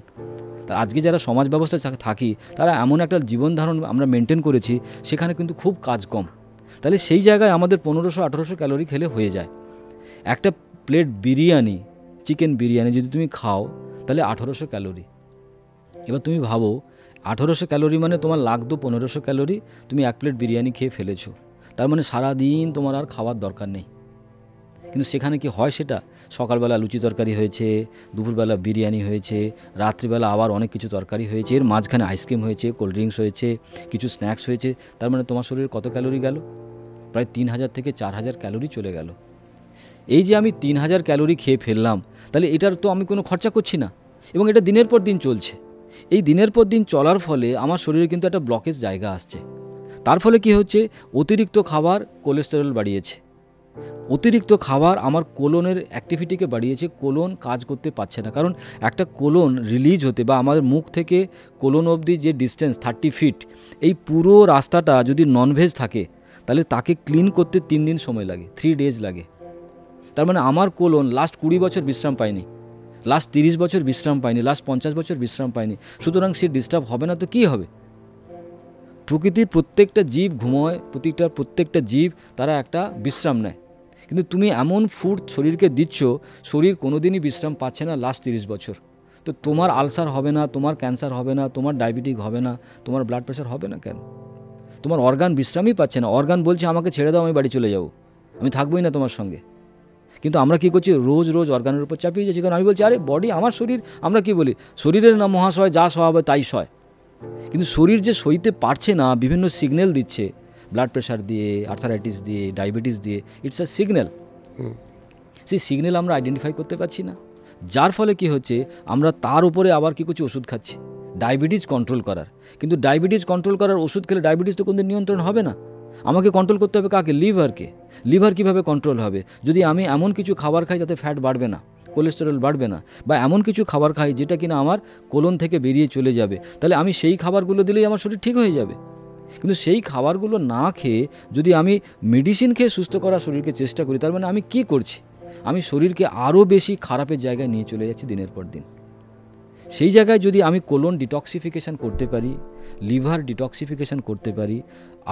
তা আজকে যারা সমাজ ব্যবস্থায় থাকি, তারা এমন একটা জীবন ধারণ আমরা মেনটেন করেছি, সেখানে কিন্তু খুব কাজ কম। তাহলে সেই জায়গায় আমাদের 1500-1800 ক্যালোরি খেলে হয়ে যায়। একটা প্লেট বিরিয়ানি, চিকেন বিরিয়ানি যদি তুমি খাও, তাহলে 1800 ক্যালোরি। এবার তুমি ভাবো, 1800 ক্যালোরি মানে তোমার লাগতো 1500 ক্যালোরি, তুমি এক প্লেট বিরিয়ানি খেয়ে ফেলেছো। তার মানে সারাদিন তোমার আর খাওয়ার দরকার নেই। কিন্তু সেখানে কি হয়, সেটা সকালবেলা লুচি তরকারি হয়েছে, দুপুরবেলা বিরিয়ানি হয়েছে, রাত্রিবেলা আবার অনেক কিছু তরকারি হয়েছে, এর মাঝখানে আইসক্রিম হয়েছে, কোল্ড ড্রিঙ্কস হয়েছে, কিছু স্ন্যাক্স হয়েছে। তার মানে তোমার শরীরে কত ক্যালোরি গেল? প্রায় 3000 থেকে 4000 ক্যালোরি চলে গেল। এই যে আমি 3000 ক্যালোরি খেয়ে ফেললাম, তাহলে এটার তো আমি কোনো খরচা করছি না, এবং এটা দিনের পর দিন চলছে। এই দিনের পর দিন চলার ফলে আমার শরীরে কিন্তু একটা ব্লকেজ জায়গা আসছে। তার ফলে কি হচ্ছে, অতিরিক্ত খাবার কোলেস্টেরল বাড়িয়েছে, অতিরিক্ত খাবার আমার কোলনের অ্যাক্টিভিটিকে বাড়িয়েছে, কোলন কাজ করতে পারছে না। কারণ একটা কোলন রিলিজ হতে বা আমাদের মুখ থেকে কোলন অবধি যে ডিস্টেন্স 30 ফিট, এই পুরো রাস্তাটা যদি ননভেজ থাকে, তাহলে তাকে ক্লিন করতে 3 দিন সময় লাগে, 3 ডেজ লাগে। তার মানে আমার কোলন লাস্ট 20 বছর বিশ্রাম পায়নি, লাস্ট 30 বছর বিশ্রাম পায়নি, লাস্ট 50 বছর বিশ্রাম পায়নি। সুতরাং সে ডিস্টার্ব হবে না তো কী হবে? প্রকৃতির প্রত্যেকটা জীব ঘুমোয়, প্রত্যেকটা জীব তারা একটা বিশ্রাম নেয়, কিন্তু তুমি এমন ফুড শরীরকে দিচ্ছ, শরীর কোনোদিনই বিশ্রাম পাচ্ছে না লাস্ট 30 বছর। তো তোমার আলসার হবে না, তোমার ক্যান্সার হবে না, তোমার ডায়াবেটিক হবে না, তোমার ব্লাড প্রেশার হবে না কেন? তোমার অর্গান বিশ্রামই পাচ্ছে না, অর্গান বলছে আমাকে ছেড়ে দাও, আমি বাড়ি চলে যাব, আমি থাকবোই না তোমার সঙ্গে। কিন্তু আমরা কী করছি, রোজ রোজ অর্গানের উপর চাপিয়ে যাচ্ছি। কারণ আমি বলছি, আরে বডি আমার শরীর, আমরা কি বলি, শরীরের না মহাশয়, যা সওয়া হবে তাই সয়। কিন্তু শরীর যে সইতে পারছে না, বিভিন্ন সিগন্যাল দিচ্ছে, ব্লাড প্রেশার দিয়ে, আর্থারাইটিস দিয়ে, ডায়াবেটিস দিয়ে, ইটস আ সিগন্যাল। সেই সিগন্যাল আমরা আইডেন্টিফাই করতে পারছি না, যার ফলে কি হচ্ছে, আমরা তার উপরে আবার কী করছি, ওষুধ খাচ্ছি ডায়াবেটিস কন্ট্রোল করার। কিন্তু ডায়াবেটিস কন্ট্রোল করার ওষুধ খেলে ডায়াবেটিস তো কোনদিন নিয়ন্ত্রণ হবে না। আমাকে কন্ট্রোল করতে হবে কাকে? লিভারকে। লিভার কীভাবে কন্ট্রোল হবে? যদি আমি এমন কিছু খাবার খাই যাতে ফ্যাট বাড়বে না, কোলেস্টেরল বাড়বে না, বা এমন কিছু খাবার খাই যেটা কিনা আমার কোলন থেকে বেরিয়ে চলে যাবে, তাহলে আমি সেই খাবারগুলো দিলেই আমার শরীর ঠিক হয়ে যাবে। কিন্তু সেই খাবারগুলো না খেয়ে যদি আমি মেডিসিন খেয়ে সুস্থ করার শরীরকে চেষ্টা করি, তার মানে আমি কি করছি, আমি শরীরকে আরও বেশি খারাপের জায়গায় নিয়ে চলে যাচ্ছি দিনের পর দিন। সেই জায়গায় যদি আমি কোলন ডিটক্সিফিকেশান করতে পারি, লিভার ডিটক্সিফিকেশান করতে পারি,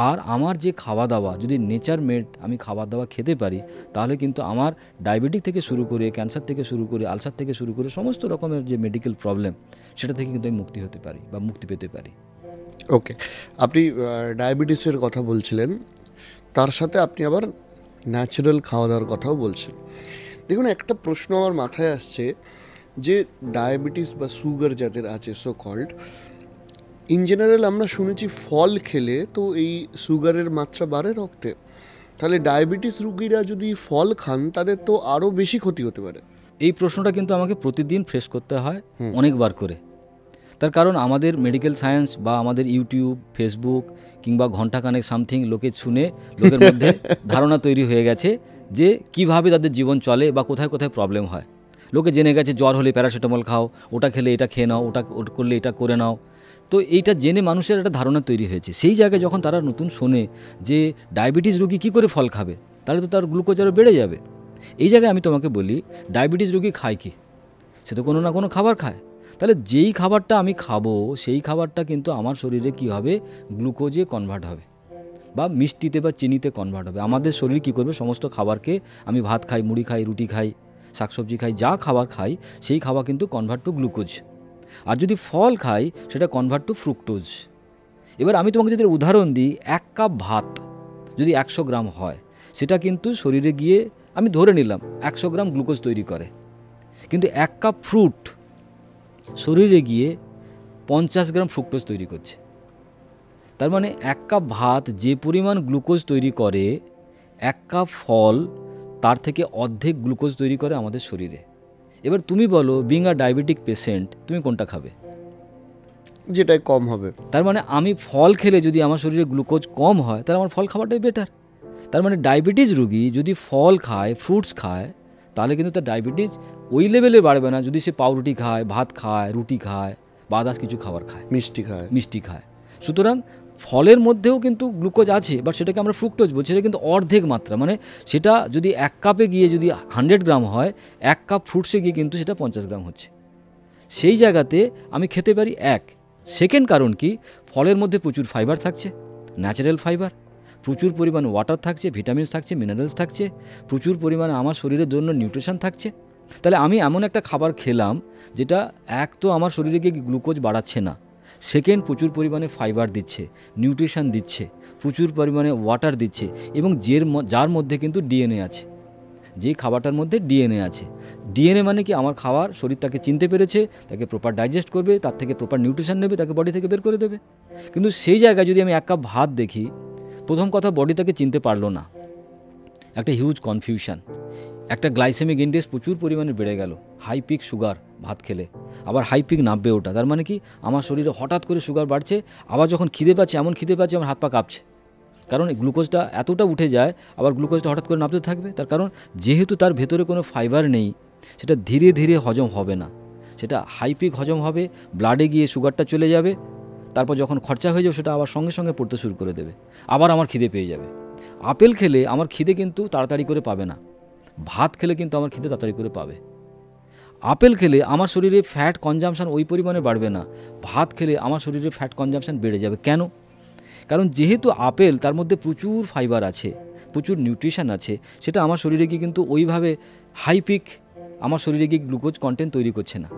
আর আমার যে খাওয়া দাওয়া যদি নেচার মেড আমি খাবার দাওয়া খেতে পারি, তাহলে কিন্তু আমার ডায়াবেটিক থেকে শুরু করে, ক্যান্সার থেকে শুরু করে, আলসার থেকে শুরু করে সমস্ত রকমের যে মেডিকেল প্রবলেম, সেটা থেকে কিন্তু আমি মুক্তি হতে পারি বা মুক্তি পেতে পারি। ওকে, আপনি ডায়াবেটিসের কথা বলছিলেন, তার সাথে আপনি আবার ন্যাচারাল খাওয়া দাওয়ার কথাও বলছেন। দেখুন, একটা প্রশ্ন আমার মাথায় আসছে যে ডায়াবেটিস বা সুগার যাদের আছে, সো কল্ড, ইন জেনারেল আমরা শুনেছি ফল খেলে তো এই সুগারের মাত্রা বাড়ে রক্তে, তাহলে ডায়াবেটিস রুগীরা যদি ফল খান তাদের তো আরও বেশি ক্ষতি হতে পারে। এই প্রশ্নটা কিন্তু আমাকে প্রতিদিন ফেস করতে হয় অনেকবার করে। তার কারণ আমাদের মেডিকেল সায়েন্স বা আমাদের ইউটিউব, ফেসবুক কিংবা ঘণ্টাখানেক সামথিং লোকে শুনে লোকের মধ্যে ধারণা তৈরি হয়ে গেছে যে কিভাবে তাদের জীবন চলে বা কোথায় কোথায় প্রবলেম হয়। লোকে জেনে গেছে জ্বর হলে প্যারাসিটামল খাও, ওটা খেলে এটা খেয়ে নাও, ওটা করলে এটা করে নাও। তো এইটা জেনে মানুষের একটা ধারণা তৈরি হয়েছে। সেই জায়গায় যখন তারা নতুন শোনে যে ডায়াবেটিস রোগী কী করে ফল খাবে, তাহলে তো তার গ্লুকোজ আরও বেড়ে যাবে। এই জায়গায় আমি তোমাকে বলি, ডায়াবেটিস রোগী খায় কি? সে তো কোনো না কোনো খাবার খায়। তাহলে যেই খাবারটা আমি খাবো সেই খাবারটা কিন্তু আমার শরীরে কী হবে, গ্লুকোজে কনভার্ট হবে। বা মিষ্টিতে বা চিনিতে কনভার্ট হবে। আমাদের শরীর কী করবে, সমস্ত খাবারকে, আমি ভাত খাই, মুড়ি খাই, রুটি খাই, শাকসবজি খাই, যা খাবার খাই সেই খাবার কিন্তু কনভার্ট টু গ্লুকোজ। আর যদি ফল খাই সেটা কনভার্ট টু ফ্রুক্টোজ। এবার আমি তোমাকে যদি উদাহরণ দিই, 1 কাপ ভাত যদি 100 গ্রাম হয়, সেটা কিন্তু শরীরে গিয়ে, আমি ধরে নিলাম 100 গ্রাম গ্লুকোজ তৈরি করে। কিন্তু 1 কাপ ফ্রুট শরীরে গিয়ে 50 গ্রাম ফ্রুক্টোজ তৈরি করছে। তার মানে 1 কাপ ভাত যে পরিমাণ গ্লুকোজ তৈরি করে, 1 কাপ ফল তার থেকে অর্ধেক গ্লুকোজ তৈরি করে আমাদের শরীরে। এবার তুমি বলো, বিং আ ডায়াবেটিক পেশেন্ট, তুমি কোনটা খাবে? যেটাই কম হবে। তার মানে আমি ফল খেলে যদি আমার শরীরে গ্লুকোজ কম হয়, তাহলে আমার ফল খাওয়াটাই বেটার। তার মানে ডায়াবেটিস রোগী যদি ফল খায়, ফ্রুটস খায়, তাহলে কিন্তু তার ডায়াবেটিস ওই লেভেলে বাড়বে না যদি সে পাউরুটি খায়, ভাত খায়, রুটি খায়, বা আদার্স কিছু খাবার খায়, মিষ্টি খায়। সুতরাং ফলের মধ্যেও কিন্তু গ্লুকোজ আছে, বাট সেটাকে আমরা ফ্রুক্টোজ বলছি, সেটা কিন্তু অর্ধেক মাত্রা। মানে সেটা যদি 1 কাপে গিয়ে যদি 100 গ্রাম হয়, 1 কাপ ফ্রুটসে গিয়ে কিন্তু সেটা 50 গ্রাম হচ্ছে। সেই জায়গাতে আমি খেতে পারি 1। সেকেন্ড কারণ কি, ফলের মধ্যে প্রচুর ফাইবার থাকছে, ন্যাচারাল ফাইবার, প্রচুর পরিমাণে ওয়াটার থাকছে, ভিটামিনস থাকছে, মিনারেলস থাকছে, প্রচুর পরিমাণে আমার শরীরের জন্য নিউট্রিশন থাকছে। তাহলে আমি এমন একটা খাবার খেলাম যেটা এক তো আমার শরীরে গিয়ে গ্লুকোজ বাড়াচ্ছে না, সেকেন্ড প্রচুর পরিমাণে ফাইবার দিচ্ছে, নিউট্রিশন দিচ্ছে, প্রচুর পরিমাণে ওয়াটার দিচ্ছে, এবং যার মধ্যে কিন্তু ডিএনএ আছে। যেই খাবারটার মধ্যে ডিএনএ আছে, ডিএনএ মানে কি, আমার খাবার শরীর তাকে চিনতে পেরেছে, তাকে প্রপার ডাইজেস্ট করবে, তার থেকে প্রপার নিউট্রিশন নেবে, তাকে বডি থেকে বের করে দেবে। কিন্তু সেই জায়গায় যদি আমি 1 কাপ ভাত দেখি, প্রথম কথা বডি তাকে চিনতে পারলো না, একটা হিউজ কনফিউশন, একটা গ্লাইসেমিক ইন্ডেক্স প্রচুর পরিমাণে বেড়ে গেল, হাই পিক সুগার ভাত খেলে, আবার হাই পিক নামবে ওটা। তার মানে কি, আমার শরীরে হঠাৎ করে সুগার বাড়ছে, আবার যখন খিদে পাচ্ছে, এমন খিদে পাচ্ছে আমার হাত পা কাঁপছে, কারণ গ্লুকোজটা এতটা উঠে যায়, আবার গ্লুকোজটা হঠাৎ করে নামতে থাকবে। তার কারণ যেহেতু তার ভেতরে কোনো ফাইবার নেই, সেটা ধীরে ধীরে হজম হবে না, সেটা হাই পিক হজম হবে, ব্লাডে গিয়ে সুগারটা চলে যাবে, তারপর যখন খরচা হয়ে যাবে সেটা আবার সঙ্গে সঙ্গে পড়তে শুরু করে দেবে, আবার আমার খিদে পেয়ে যাবে। আপেল খেলে আমার খিদে কিন্তু তাড়াতাড়ি করে পাবে না, ভাত খেলে কিন্তু আমার খিদে তাড়াতাড়ি করে পাবে। আপেল খেলে আমার শরীরে ফ্যাট কনজাম্পশন ওই পরিমাণে বাড়বে না, ভাত খেলে আমার শরীরে ফ্যাট কনজাম্পশন বেড়ে যাবে। কেন? কারণ যেহেতু আপেল, তার মধ্যে প্রচুর ফাইবার আছে, প্রচুর নিউট্রিশন আছে, সেটা আমার শরীরে গিয়ে কিন্তু ওইভাবে হাই পিক আমার শরীরে গিয়ে গ্লুকোজ কন্টেন্ট তৈরি করছে না।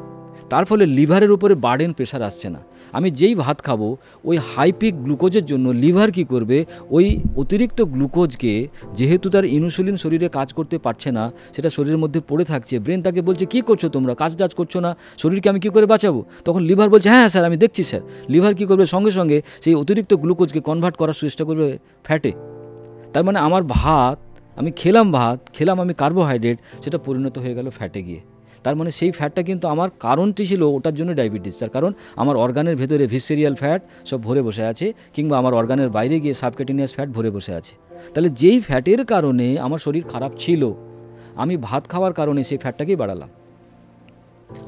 তার ফলে লিভারের উপরে বার্ডেন প্রেশার আসছে না। আমি যেই ভাত খাবো, ওই হাই পিক গ্লুকোজের জন্য লিভার কি করবে, ওই অতিরিক্ত গ্লুকোজকে, যেহেতু তার ইনসুলিন শরীরে কাজ করতে পারছে না, সেটা শরীরের মধ্যে পড়ে থাকছে, ব্রেন তাকে বলছে কী করছো তোমরা, কাজ করছো না, শরীরকে আমি কী করে বাঁচাবো? তখন লিভার বলছে হ্যাঁ স্যার আমি দেখছি স্যার। লিভার কী করবে, সঙ্গে সঙ্গে সেই অতিরিক্ত গ্লুকোজকে কনভার্ট করার চেষ্টা করবে ফ্যাটে। তার মানে আমার ভাত, আমি খেলাম আমি কার্বোহাইড্রেট, সেটা পরিণত হয়ে গেল ফ্যাটে গিয়ে। তার মানে সেই ফ্যাটটা কিন্তু আমার কারণটি ছিল ওটার জন্য ডায়াবেটিস। তার কারণ আমার অর্গানের ভেতরে ভিসেরিয়াল ফ্যাট সব ভরে বসে আছে, কিংবা আমার অর্গানের বাইরে গিয়ে সাবক্যাটিনিয়াস ফ্যাট ভরে বসে আছে। তাহলে যেই ফ্যাটের কারণে আমার শরীর খারাপ ছিল, আমি ভাত খাওয়ার কারণে সেই ফ্যাটটাকেই বাড়ালাম।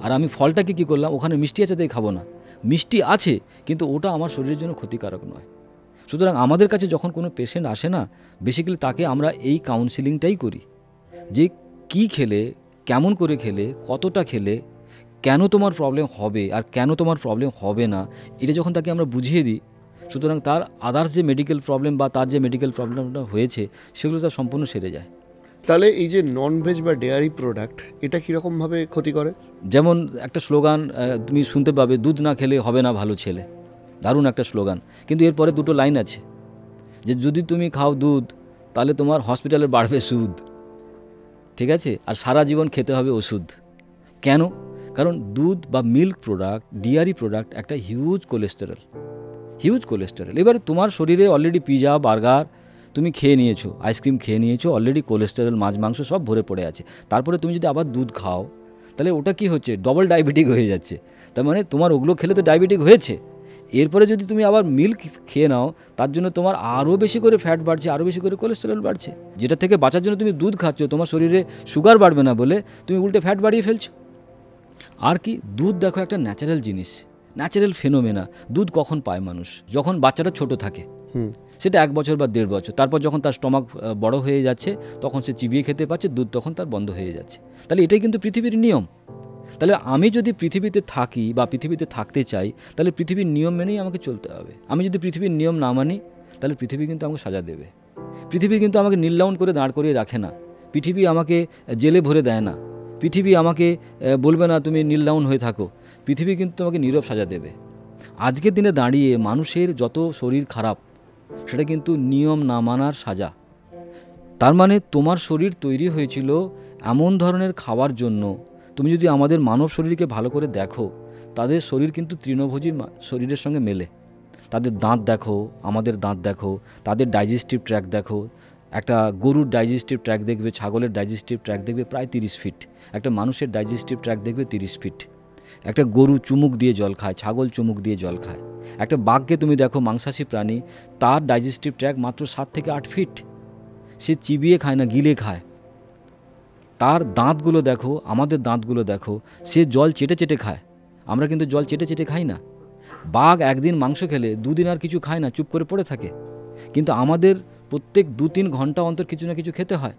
আর আমি ফলটাকে কী করলাম, ওখানে মিষ্টি আছে তাই খাবো না, মিষ্টি আছে কিন্তু ওটা আমার শরীরের জন্য ক্ষতিকারক নয়। সুতরাং আমাদের কাছে যখন কোনো পেশেন্ট আসে না, বেসিক্যালি তাকে আমরা এই কাউন্সিলিংটাই করি, যে কি খেলে, কেমন করে খেলে, কতটা খেলে, কেন তোমার প্রবলেম হবে আর কেন তোমার প্রবলেম হবে না, এটা যখন তাকে আমরা বুঝিয়ে দিই, সুতরাং তার আদার্স যে মেডিকেল প্রবলেম বা তার যে মেডিকেল প্রবলেমটা হয়েছে সেগুলো তার সম্পূর্ণ সেরে যায়। তাহলে এই যে ননভেজ বা ডেয়ারি প্রোডাক্ট, এটা কীরকমভাবে ক্ষতি করে? যেমন একটা স্লোগান তুমি শুনতে পাবে, দুধ না খেলে হবে না ভালো ছেলে, দারুণ একটা স্লোগান, কিন্তু এরপরে 2টো লাইন আছে, যে যদি তুমি খাও দুধ তাহলে তোমার হসপিটালে বাড়বে সুদ, ঠিক আছে, আর সারা জীবন খেতে হবে ওষুধ। কেন? কারণ দুধ বা মিল্ক প্রোডাক্ট, ডেয়ারি প্রোডাক্ট একটা হিউজ কোলেস্টেরল। এবারে তোমার শরীরে অলরেডি পিজা, বার্গার তুমি খেয়ে নিয়েছো, আইসক্রিম খেয়ে নিয়েছো, অলরেডি কোলেস্টেরল, মাছ মাংস সব ভরে পড়ে আছে, তারপরে তুমি যদি আবার দুধ খাও, তাহলে ওটা কি হচ্ছে, ডবল ডায়াবেটিক হয়ে যাচ্ছে। তার মানে তোমার ওগুলো খেলে তো ডায়াবেটিক হয়েছে, এরপরে যদি তুমি আবার মিল্ক খেয়ে নাও, তার জন্য তোমার আরও বেশি করে ফ্যাট বাড়ছে, আরও বেশি করে কোলেস্টেরল বাড়ছে। যেটা থেকে বাঁচার জন্য তুমি দুধ খাচ্ছ, তোমার শরীরে সুগার বাড়বে না বলে তুমি উল্টে ফ্যাট বাড়িয়ে ফেলছো। আর কি, দুধ দেখো একটা ন্যাচারাল জিনিস, ন্যাচারাল ফেনোমেনা। দুধ কখন পায় মানুষ? যখন বাচ্চাটা ছোট থাকে, সেটা 1 বছর বা 1.5 বছর, তারপর যখন তার স্টমাক বড় হয়ে যাচ্ছে, তখন সে চিবিয়ে খেতে পারছে, দুধ তখন তার বন্ধ হয়ে যাচ্ছে। তাহলে এটাই কিন্তু পৃথিবীর নিয়ম। তাহলে আমি যদি পৃথিবীতে থাকি বা পৃথিবীতে থাকতে চাই, তাহলে পৃথিবীর নিয়ম মেনেই আমাকে চলতে হবে। আমি যদি পৃথিবীর নিয়ম না মানি, তাহলে পৃথিবী কিন্তু আমাকে সাজা দেবে। পৃথিবী কিন্তু আমাকে নীল করে দাঁড় করিয়ে রাখে না, পৃথিবী আমাকে জেলে ভরে দেয় না, পৃথিবী আমাকে বলবে না তুমি নীল ডাউন হয়ে থাকো, পৃথিবী কিন্তু আমাকে নীরব সাজা দেবে। আজকের দিনে দাঁড়িয়ে মানুষের যত শরীর খারাপ সেটা কিন্তু নিয়ম না মানার সাজা। তার মানে তোমার শরীর তৈরি হয়েছিল এমন ধরনের খাওয়ার জন্য। তুমি যদি আমাদের মানব শরীরকে ভালো করে দেখো, তাদের শরীর কিন্তু তৃণভোজী শরীরের সঙ্গে মেলে। তাদের দাঁত দেখো, আমাদের দাঁত দেখো, তাদের ডাইজেস্টিভ ট্র্যাক দেখো। একটা গরুর ডাইজেস্টিভ ট্র্যাক দেখবে, ছাগলের ডাইজেস্টিভ ট্র্যাক দেখবে প্রায় 30 ফিট, একটা মানুষের ডাইজেস্টিভ ট্র্যাক দেখবে 30 ফিট। একটা গরু চুমুক দিয়ে জল খায়, ছাগল চুমুক দিয়ে জল খায়। একটা বাঘকে তুমি দেখো, মাংসাশী প্রাণী, তার ডাইজেস্টিভ ট্র্যাক মাত্র 7 থেকে 8 ফিট। সে চিবিয়ে খায় না, গিলে খায়। তার দাঁতগুলো দেখো, আমাদের দাঁতগুলো দেখো, সে জল চেটে চেটে খায়। আমরা কিন্তু জল চেটে চেটে খাই না। বাঘ একদিন মাংস খেলে 2 দিন আর কিছু খায় না, চুপ করে পড়ে থাকে। কিন্তু আমাদের প্রত্যেক 2-3 ঘন্টা অন্তর কিছু না কিছু খেতে হয়।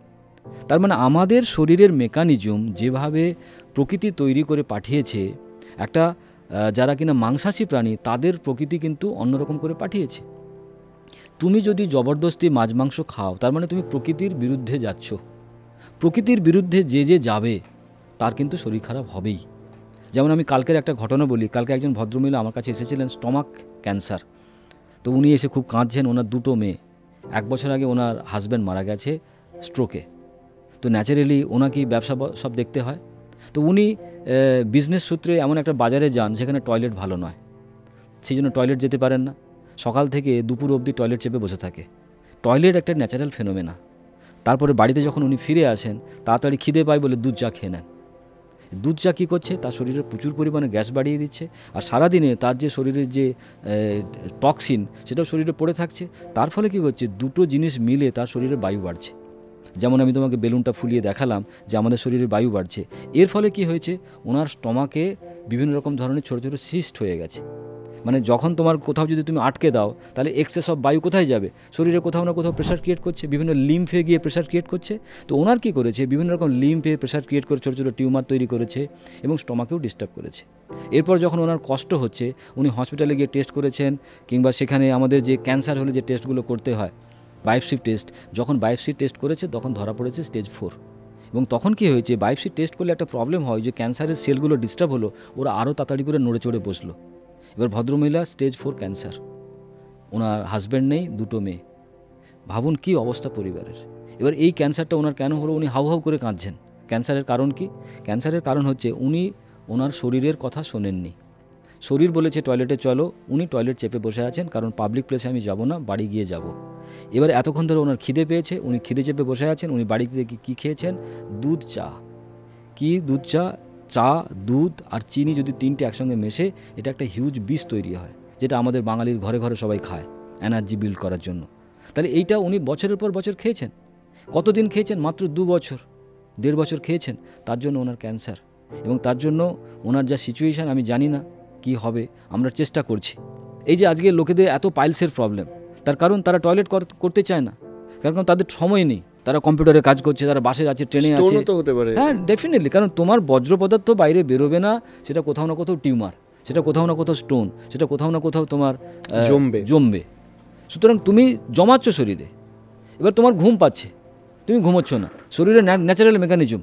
তার মানে আমাদের শরীরের মেকানিজম যেভাবে প্রকৃতি তৈরি করে পাঠিয়েছে, একটা যারা কিনা মাংসাশী প্রাণী তাদের প্রকৃতি কিন্তু অন্যরকম করে পাঠিয়েছে। তুমি যদি জবরদস্তি মাছ মাংস খাও, তার মানে তুমি প্রকৃতির বিরুদ্ধে যাচ্ছ। প্রকৃতির বিরুদ্ধে যে যাবে তার কিন্তু শরীর খারাপ হবেই। যেমন আমি কালকের একটা ঘটনা বলি। কালকে একজন ভদ্রমহিলা আমার কাছে এসেছিলেন, স্টমাক ক্যান্সার। তো উনি এসে খুব কাঁদছেন। ওনার 2টো মেয়ে, 1 বছর আগে ওনার হাজব্যান্ড মারা গেছে স্ট্রোকে। তো ন্যাচারালি ওনাকে ব্যবসা সব দেখতে হয়। তো উনি বিজনেস সূত্রে এমন একটা বাজারে যান যেখানে টয়লেট ভালো নয়, সেই জন্য টয়লেট যেতে পারেন না। সকাল থেকে দুপুর অবধি টয়লেট চেপে বসে থাকে। টয়লেট একটা ন্যাচারাল ফেনোমেনা। তারপরে বাড়িতে যখন উনি ফিরে আসেন, তাড়াতাড়ি খিদে পায় বলে দুধ চা খেয়ে নেন। দুধ চা কী করছে, তার শরীরে প্রচুর পরিমাণে গ্যাস বাড়িয়ে দিচ্ছে। আর সারাদিনে তার যে শরীরের যে টক্সিন সেটাও শরীরে পড়ে থাকছে। তার ফলে কী হচ্ছে, দুটো জিনিস মিলে তার শরীরে বায়ু বাড়ছে। যেমন আমি তোমাকে বেলুনটা ফুলিয়ে দেখালাম যে আমাদের শরীরে বায়ু বাড়ছে। এর ফলে কি হয়েছে, ওনার স্টমাকে বিভিন্ন রকম ধরনের ছোটো ছোটো সিস্ট হয়ে গেছে। মানে যখন তোমার কোথাও যদি তুমি আটকে দাও, তাহলে এক্সেস অফ বায়ু কোথায় যাবে, শরীরে কোথাও না কোথাও প্রেশার ক্রিয়েট করছে, বিভিন্ন লিম্ফে গিয়ে প্রেশার ক্রিয়েট করছে। তো ওনার কী করেছে, বিভিন্ন রকম লিম্ফে প্রেশার ক্রিয়েট করে ছোটো ছোটো টিউমার তৈরি করেছে এবং স্টমাকেও ডিস্টার্ব করেছে। এরপর যখন ওনার কষ্ট হচ্ছে, উনি হসপিটালে গিয়ে টেস্ট করেছেন, কিংবা সেখানে আমাদের যে ক্যান্সার হলে যে টেস্টগুলো করতে হয়, বায়োপসি টেস্ট, যখন বায়োপসি টেস্ট করেছে তখন ধরা পড়েছে স্টেজ 4। এবং তখন কি হয়েছে, বায়োপসি টেস্ট করলে একটা প্রবলেম হয় যে ক্যান্সারের সেলগুলো ডিস্টার্ব হলো, ওরা আরও তাড়াতাড়ি করে নড়ে চড়ে বসলো। এবার ভদ্রমহিলা স্টেজ 4 ক্যান্সার, ওনার হাজব্যান্ড নেই, 2টো মেয়ে। ভাবুন কি অবস্থা পরিবারের। এবার এই ক্যান্সারটা ওনার কেন হলো, উনি হাউ হাউ করে কাঁদছেন। ক্যান্সারের কারণ কি? ক্যান্সারের কারণ হচ্ছে উনি ওনার শরীরের কথা শোনেননি। শরীর বলেছে টয়লেটে চলো, উনি টয়লেট চেপে বসে আছেন, কারণ পাবলিক প্লেসে আমি যাব না, বাড়ি গিয়ে যাব। এবার এতক্ষণ ধরে ওনার খিদে পেয়েছে, উনি খিদে চেপে বসে আছেন। উনি বাড়িতে কী খেয়েছেন, দুধ চা। কি দুধ চা, চা, দুধ আর চিনি যদি 3টে একসঙ্গে মেশে, এটা একটা হিউজ বিষ তৈরি হয়, যেটা আমাদের বাঙালির ঘরে ঘরে সবাই খায় এনার্জি বিল্ড করার জন্য। তাহলে এইটা উনি বছরের পর বছর খেয়েছেন। কতদিন খেয়েছেন? মাত্র 2 বছর, 1.5 বছর খেয়েছেন। তার জন্য ওনার ক্যান্সার। এবং তার জন্য ওনার যা সিচুয়েশান আমি জানি না কি হবে, আমরা চেষ্টা করছি। এই যে আজকে লোকেদের এত পাইলসের প্রবলেম, তার কারণ তারা টয়লেট করতে চায় না, কারণ তাদের সময় নেই। তারা কম্পিউটারে কাজ করছে, তারা বাসে আছে, ট্রেনে আছে। হ্যাঁ, ডেফিনেটলি, কারণ তোমার বজ্র পদার্থ বাইরে বেরোবে না, সেটা কোথাও না কোথাও টিউমার, সেটা কোথাও না কোথাও স্টোন, সেটা কোথাও না কোথাও তোমার জমবে। সুতরাং তুমি জমাচ্ছ শরীরে। এবার তোমার ঘুম পাচ্ছে, তুমি ঘুমোচ্ছ না, শরীরের ন্যাচারাল মেকানিজম।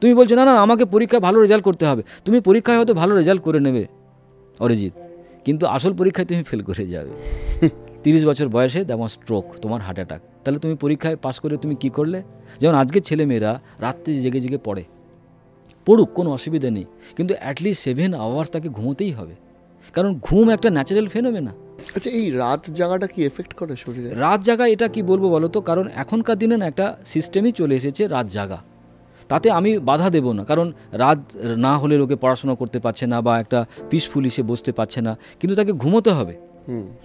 তুমি বলছো না না আমাকে পরীক্ষায় ভালো রেজাল্ট করতে হবে। তুমি পরীক্ষায় হয়তো ভালো রেজাল্ট করে নেবে অরিজিৎ, কিন্তু আসল পরীক্ষায় তুমি ফেল করে যাবে। 30 বছর বয়সে তোমার স্ট্রোক, তোমার হার্ট অ্যাটাক। তাহলে তুমি পরীক্ষায় পাস করে তুমি কি করলে? যেমন আজকের ছেলেমেয়েরা রাত্রে জেগে জেগে পড়ুক, কোনো অসুবিধা নেই, কিন্তু অ্যাটলিস্ট 7 আওয়ার্স তাকে ঘুমোতেই হবে, কারণ ঘুম একটা ন্যাচারাল ফেনোমেনা। আচ্ছা, এই রাত জাগাটা কি এফেক্ট করে শরীরে? রাত জাগা, এটা কি বলবো বলো তো, কারণ এখনকার দিনে না একটা সিস্টেমই চলে এসেছে রাত জাগা। তাতে আমি বাধা দেব না, কারণ রাত না হলে লোকে পড়াশোনা করতে পারছে না বা একটা পিসফুলি সে বসতে পারছে না, কিন্তু তাকে ঘুমোতে হবে।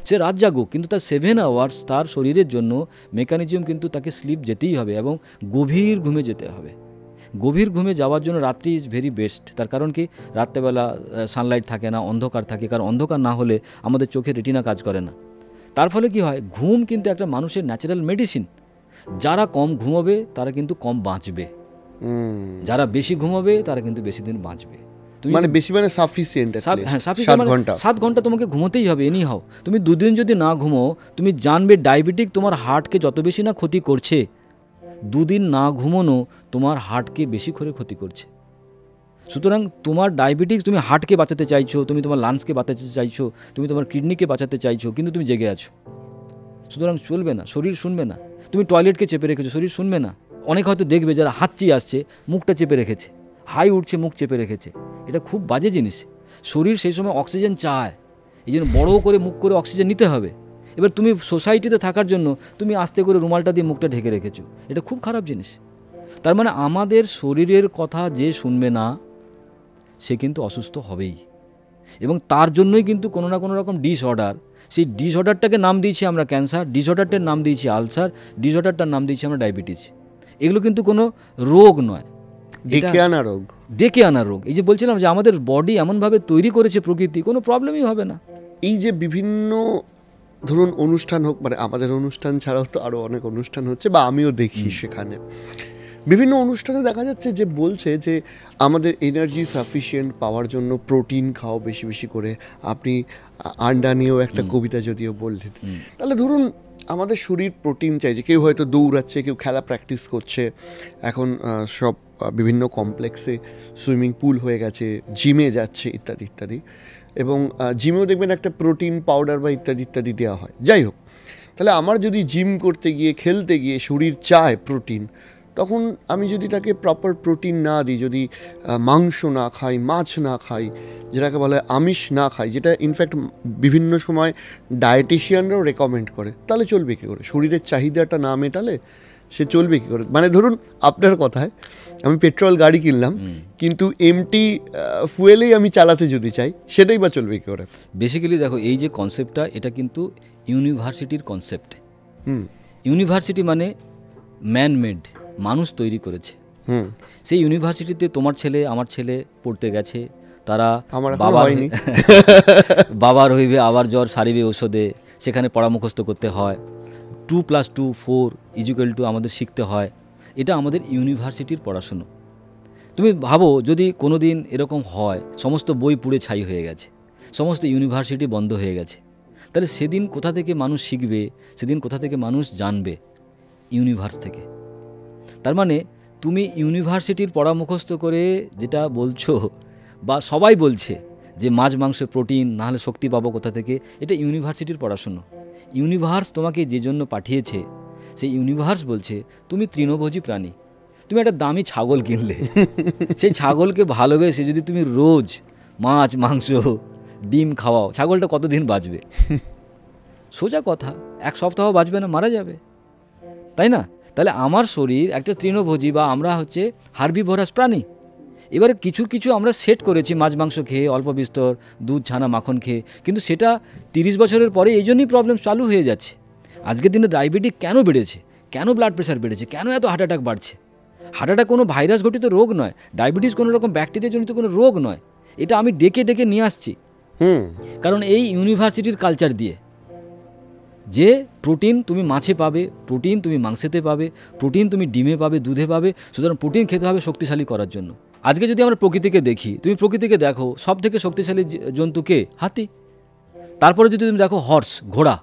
সে রাত জাগুক, কিন্তু তার 7 আওয়ার্স তার শরীরের জন্য মেকানিজম কিন্তু তাকে স্লিপ যেতেই হবে এবং গভীর ঘুমে যেতে হবে। গভীর ঘুমে যাওয়ার জন্য রাত্রি ইজ ভেরি বেস্ট। তার কারণ কি, রাত্রেবেলা সানলাইট থাকে না, অন্ধকার থাকে, কারণ অন্ধকার না হলে আমাদের চোখের রেটিনা কাজ করে না। তার ফলে কি হয়, ঘুম কিন্তু একটা মানুষের ন্যাচারাল মেডিসিন। যারা কম ঘুমোবে তারা কিন্তু কম বাঁচবে, যারা বেশি ঘুমোবে তারা কিন্তু বেশি দিন বাঁচবে। তো মানে বেশি মানে সাফিসিয়েন্ট, হ্যাঁ 7 ঘন্টা 7 ঘন্টা তোমাকে ঘুমোতেই হবে এনি হাও। তুমি 2 দিন যদি না ঘুমো, তুমি জানবে ডায়াবেটিক তোমার হার্টকে যত বেশি না ক্ষতি করছে, 2 দিন না ঘুমোনো তোমার হার্টকে বেশি করে ক্ষতি করছে। সুতরাং তোমার ডায়াবেটিক্স, তুমি হার্টকে বাঁচাতে চাইছো, তুমি তোমার লাংসকে বাঁচাতে চাইছো, তুমি তোমার কিডনিকে বাঁচাতে চাইছো, কিন্তু তুমি জেগে আছো। সুতরাং চলবে না, শরীর শুনবে না। তুমি টয়লেটকে চেপে রেখেছো, শরীর শুনবে না। অনেক হয়তো দেখবে যারা হাঁচি আসছে মুখটা চেপে রেখেছে, হাই উঠছে মুখ চেপে রেখেছে, এটা খুব বাজে জিনিস। শরীর সেই সময় অক্সিজেন চায়, এই জন্য বড় করে মুখ করে অক্সিজেন নিতে হবে। এবার তুমি সোসাইটিতে থাকার জন্য তুমি আস্তে করে রুমালটা দিয়ে মুখটা ঢেকে রেখেছো, এটা খুব খারাপ জিনিস। তার মানে আমাদের শরীরের কথা যে শুনবে না সে কিন্তু অসুস্থ হবেই, এবং তার জন্যই কিন্তু কোনো না কোনো রকম ডিসঅর্ডার, সেই ডিসঅর্ডারটাকে নাম দিয়েছি আমরা ক্যান্সার, ডিসঅর্ডারটার নাম দিয়েছি আলসার, ডিসঅর্ডারটার নাম দিয়েছি আমরা ডায়াবেটিস। এগুলো কিন্তু কোনো রোগ নয়, ডেকে আনা রোগ, ডেকে আনা রোগ। এই যে বলছিলাম যে আমাদের বডি এমনভাবে তৈরি করেছে প্রকৃতি, কোনো প্রবলেমই হবে না। এই যে বিভিন্ন ধরুন অনুষ্ঠান হোক, মানে আমাদের অনুষ্ঠান ছাড়াও তো আরও অনেক অনুষ্ঠান হচ্ছে, বা আমিও দেখি সেখানে বিভিন্ন অনুষ্ঠানে দেখা যাচ্ছে যে বলছে যে আমাদের এনার্জি সাফিসিয়েন্ট পাওয়ার জন্য প্রোটিন খাও বেশি বেশি করে। আপনি আন্ডা নিয়েও একটা কবিতা যদিও বললেন, তাহলে ধরুন আমাদের শরীর প্রোটিন চাইছে, কেউ হয়তো দৌড়াচ্ছে, কেউ খেলা প্র্যাকটিস করছে, এখন সব বিভিন্ন কমপ্লেক্সে সুইমিং পুল হয়ে গেছে, জিমে যাচ্ছে ইত্যাদি ইত্যাদি, এবং জিমেও দেখবেন একটা প্রোটিন পাউডার বা ইত্যাদি ইত্যাদি দেওয়া হয়। যাই হোক, তাহলে আমার যদি জিম করতে গিয়ে খেলতে গিয়ে শরীর চায় প্রোটিন, তখন আমি যদি তাকে প্রপার প্রোটিন না দিই, যদি মাংস না খাই, মাছ না খাই, যেটাকে বলে আমিষ না খাই, যেটা ইনফ্যাক্ট বিভিন্ন সময় ডায়েটিশিয়ানরাও রেকমেন্ড করে, তাহলে চলবে কী করে? শরীরের চাহিদাটা না মেটালে সে চলবে কী করে? মানে ধরুন আপনার কথায় আমি পেট্রোল গাড়ি কিনলাম, কিন্তু এমটি ফুয়েলেই আমি চালাতে যদি চাই, সেটাই বা চলবে কী করে? বেসিক্যালি দেখো, এই যে কনসেপ্টটা, এটা কিন্তু ইউনিভার্সিটির কনসেপ্ট। ইউনিভার্সিটি মানে ম্যানমেড, মানুষ তৈরি করেছে। সেই ইউনিভার্সিটিতে তোমার ছেলে আমার ছেলে পড়তে গেছে, তারা বাবার হইবে আবার জ্বর সারিবে ঔষধে, সেখানে পড়া মুখস্থ করতে হয়, 2+2 4 = আমাদের শিখতে হয়। এটা আমাদের ইউনিভার্সিটির পড়াশুনো। তুমি ভাবো যদি কোনো দিন এরকম হয় সমস্ত বই পুড়ে ছাই হয়ে গেছে, সমস্ত ইউনিভার্সিটি বন্ধ হয়ে গেছে, তাহলে সেদিন কোথা থেকে মানুষ শিখবে, সেদিন কোথা থেকে মানুষ জানবে? ইউনিভার্স থেকে। তার মানে তুমি ইউনিভার্সিটির পড়া মুখস্থ করে যেটা বলছো, বা সবাই বলছে যে মাছ মাংস প্রোটিন না হলে শক্তি পাবো কোথা থেকে, এটা ইউনিভার্সিটির পড়াশুনো। ইউনিভার্স তোমাকে যে জন্য পাঠিয়েছে, সেই ইউনিভার্স বলছে তুমি তৃণভোজী প্রাণী। তুমি একটা দামি ছাগল কিনলে, সেই ছাগলকে ভালোবেসে যদি তুমি রোজ মাছ মাংস ডিম খাওয়াও, ছাগলটা কতদিন বাঁচবে? সোজা কথা, 1 সপ্তাহ বাঁচবে না, মারা যাবে, তাই না? তাহলে আমার শরীর একটা তৃণভোজী, বা আমরা হচ্ছে হার্বিভোরাস প্রাণী। এবারে কিছু কিছু আমরা সেট করেছি মাছ মাংস খেয়ে, অল্প বিস্তর দুধ ছানা মাখন খেয়ে, কিন্তু সেটা 30 বছরের পরে এই জন্যই প্রবলেম চালু হয়ে যাচ্ছে। আজকের দিনে ডায়াবেটিক কেন বেড়েছে, কেন ব্লাড প্রেশার বেড়েছে, কেন এত হার্ট অ্যাটাক বাড়ছে? হার্ট অ্যাটাক কোনো ভাইরাস ঘটিত রোগ নয়, ডায়াবেটিস কোনো রকম ব্যাকটেরিয়া জনিত কোনো রোগ নয়। এটা আমি ডেকে ডেকে নিয়ে আসছি, কারণ এই ইউনিভার্সিটির কালচার দিয়ে যে প্রোটিন তুমি মাছে পাবে, প্রোটিন তুমি মাংসেতে পাবে, প্রোটিন তুমি ডিমে পাবে, দুধে পাবে, সুতরাং প্রোটিন খেতে হবে শক্তিশালী করার জন্য। আজকে যদি আমরা প্রকৃতিকে দেখি, তুমি প্রকৃতিকে দেখো, সব থেকে শক্তিশালী জন্তুকে হাতি। তারপরে যদি তুমি দেখো হর্স, ঘোড়া,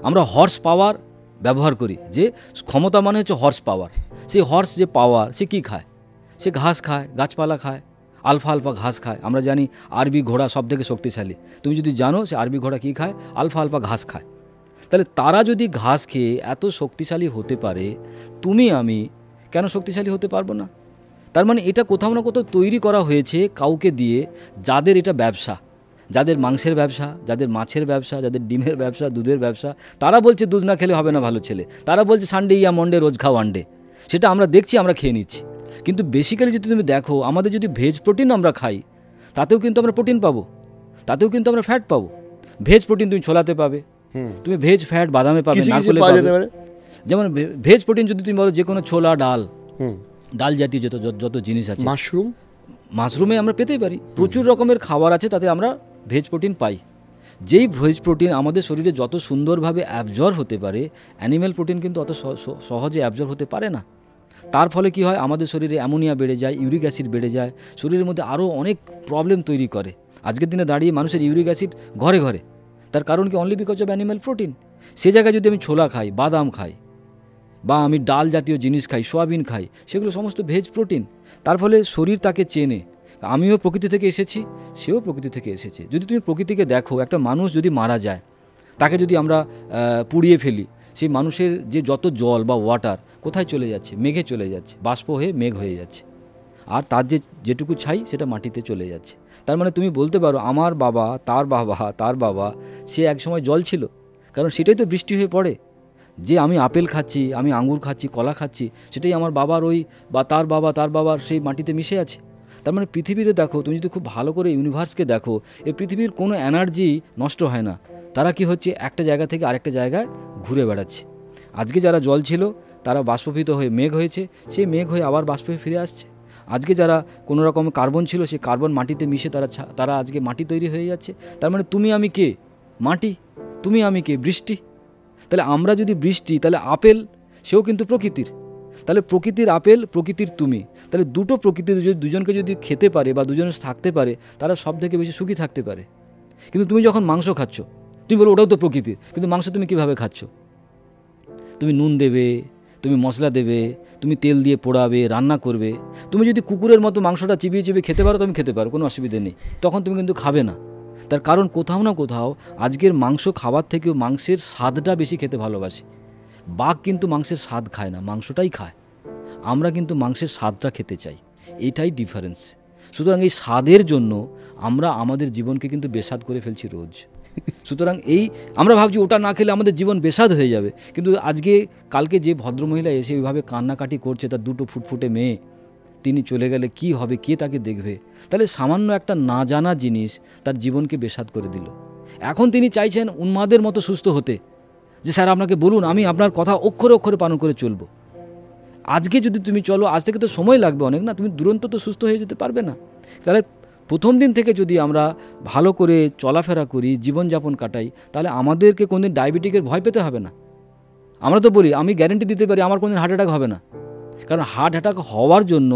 আমরা হর্স পাওয়ার ব্যবহার করি, যে ক্ষমতা মানে হচ্ছে হর্স পাওয়ার। সেই হর্স যে পাওয়ার, সে কী খায়? সে ঘাস খায়, গাছপালা খায়, আলফা আলফা ঘাস খায়। আমরা জানি আরবি ঘোড়া সব থেকে শক্তিশালী। তুমি যদি জানো সে আরবি ঘোড়া কী খায়, আলফা আলফা ঘাস খায়। তাহলে তারা যদি ঘাস খেয়ে এত শক্তিশালী হতে পারে, তুমি আমি কেন শক্তিশালী হতে পারবো না? তার মানে এটা কোথাও না কোথাও তৈরি করা হয়েছে কাউকে দিয়ে, যাদের এটা ব্যবসা, যাদের মাংসের ব্যবসা, যাদের মাছের ব্যবসা, যাদের ডিমের ব্যবসা, দুধের ব্যবসা, তারা বলছে দুধ না খেলে হবে না ভালো ছেলে, তারা বলছে সানডে ইয়া মন্ডে রোজ খাও আন্ডে। সেটা আমরা দেখছি, আমরা খেয়ে নিচ্ছি। কিন্তু বেসিক্যালি যদি তুমি দেখো, আমাদের যদি ভেজ প্রোটিন আমরা খাই, তাতেও কিন্তু আমরা প্রোটিন পাবো, তাতেও কিন্তু আমরা ফ্যাট পাবো। ভেজ প্রোটিন তুমি ছোলাতে পাবে, তুমি ভেজ ফ্যাট বাদামে পাবে, নারকেলে পাবে। যেমন ভেজ প্রোটিন যদি তুমি বলো, যে কোনো ছোলা, ডাল জাতীয় যত জিনিস আছে, মাশরুমে আমরা পেতেই পারি। প্রচুর রকমের খাবার আছে, তাতে আমরা ভেজ প্রোটিন পাই। যেই ভেজ প্রোটিন আমাদের শরীরে যত সুন্দরভাবে অ্যাবজর্ব হতে পারে, অ্যানিম্যাল প্রোটিন কিন্তু অত সহজে অ্যাবজর্ব হতে পারে না। তার ফলে কি হয়, আমাদের শরীরে অ্যামোনিয়া বেড়ে যায়, ইউরিক অ্যাসিড বেড়ে যায়, শরীরের মধ্যে আরও অনেক প্রবলেম তৈরি করে। আজকের দিনে দাঁড়িয়ে মানুষের ইউরিক অ্যাসিড ঘরে ঘরে, তার কারণ কি, only because of animal protein. সে জায়গায় যদি আমি ছোলা খাই, বাদাম খাই, বা আমি ডাল জাতীয় জিনিস খাই, সোয়াবিন খাই, সেগুলো সমস্ত ভেজ প্রোটিন। তার ফলে শরীর তাকে চেনে, আমিও প্রকৃতি থেকে এসেছি, সেও প্রকৃতি থেকে এসেছে। যদি তুমি প্রকৃতিকে দেখো, একটা মানুষ যদি মারা যায়, তাকে যদি আমরা পুড়িয়ে ফেলি, সেই মানুষের যে যত জল বা ওয়াটার কোথায় চলে যাচ্ছে? মেঘে চলে যাচ্ছে, বাষ্প হয়ে মেঘ হয়ে যাচ্ছে, আর তার যেটুকু ছাই সেটা মাটিতে চলে যাচ্ছে। তার মানে তুমি বলতে পারো আমার বাবা, তার বাবা, তার বাবা, সে একসময় জল ছিল, কারণ সেটাই তো বৃষ্টি হয়ে পড়ে। যে আমি আপেল খাচ্ছি, আমি আঙ্গুর খাচ্ছি, কলা খাচ্ছি, সেটাই আমার বাবার ওই বা তার বাবা, তার বাবার সেই মাটিতে মিশে আছে। তার মানে পৃথিবীতে দেখো, তুমি যদি খুব ভালো করে ইউনিভার্সকে দেখো, এই পৃথিবীর কোনো এনার্জি নষ্ট হয় না। তারা কি হচ্ছে, একটা জায়গা থেকে আরেকটা জায়গায় ঘুরে বেড়াচ্ছে। আজকে যারা জল ছিল তারা বাষ্পীভূত হয়ে মেঘ হয়েছে, সেই মেঘ হয়ে আবার বাষ্প হয়ে ফিরে আসছে। আজকে যারা কোনো রকম কার্বন ছিল, সেই কার্বন মাটিতে মিশে তারা আজকে মাটি তৈরি হয়ে যাচ্ছে। তার মানে তুমি আমি কে? মাটি। তুমি আমি কে? বৃষ্টি। তাহলে আমরা যদি বৃষ্টি, তাহলে আপেল সেও কিন্তু প্রকৃতির। তাহলে প্রকৃতির আপেল, প্রকৃতির তুমি। তাহলে দুটো প্রকৃতির যদি দুজনকে যদি খেতে পারে বা দুজনে থাকতে পারে, তারা সব থেকে বেশি সুখী থাকতে পারে। কিন্তু তুমি যখন মাংস খাচ্ছ, তুমি বলো ওটাও তো প্রকৃতির, কিন্তু মাংস তুমি কীভাবে খাচ্ছ? তুমি নুন দেবে, তুমি মশলা দেবে, তুমি তেল দিয়ে পোড়াবে, রান্না করবে। তুমি যদি কুকুরের মতো মাংসটা চিবিয়ে চিবিয়ে খেতে পারো, তুমি খেতে পারো, কোনো অসুবিধে নেই, তখন তুমি কিন্তু খাবে না। তার কারণ কোথাও না কোথাও আজকের মাংস খাবার থেকেও মাংসের স্বাদটা বেশি খেতে ভালোবাসে। বাঘ কিন্তু মাংসের স্বাদ খায় না, মাংসটাই খায়। আমরা কিন্তু মাংসের স্বাদটা খেতে চাই, এটাই ডিফারেন্স। সুতরাং এই স্বাদের জন্য আমরা আমাদের জীবনকে কিন্তু বেস্বাদ করে ফেলছি রোজ। সুতরাং আমরা ভাবছি ওটা না খেলে আমাদের জীবন বেস্বাদ হয়ে যাবে, কিন্তু কালকে যে ভদ্রমহিলা এসে এইভাবে কান্নাকাটি করছে, তার দুটো ফুটফুটে মেয়ে, তিনি চলে গেলে কি হবে, কে তাকে দেখবে? তাহলে সামান্য একটা না জানা জিনিস তার জীবনকে বেস্বাদ করে দিল। এখন তিনি চাইছেন উন্মাদের মতো সুস্থ হতে, যে স্যার আপনাকে বলুন, আমি আপনার কথা অক্ষরে অক্ষরে পালন করে চলবো। আজকে যদি তুমি চলো, আজ থেকে তো সময় লাগবে অনেক না, তুমি দুরন্ত তো সুস্থ হয়ে যেতে পারবে না। তাহলে প্রথম দিন থেকে যদি আমরা ভালো করে চলাফেরা করি, জীবনযাপন কাটাই, তাহলে আমাদেরকে কোনোদিন ডায়াবেটিকের ভয় পেতে হবে না। আমরা তো বলি, আমি গ্যারেন্টি দিতে পারি আমার কোনোদিন হার্ট অ্যাটাক হবে না, কারণ হার্ট অ্যাটাক হওয়ার জন্য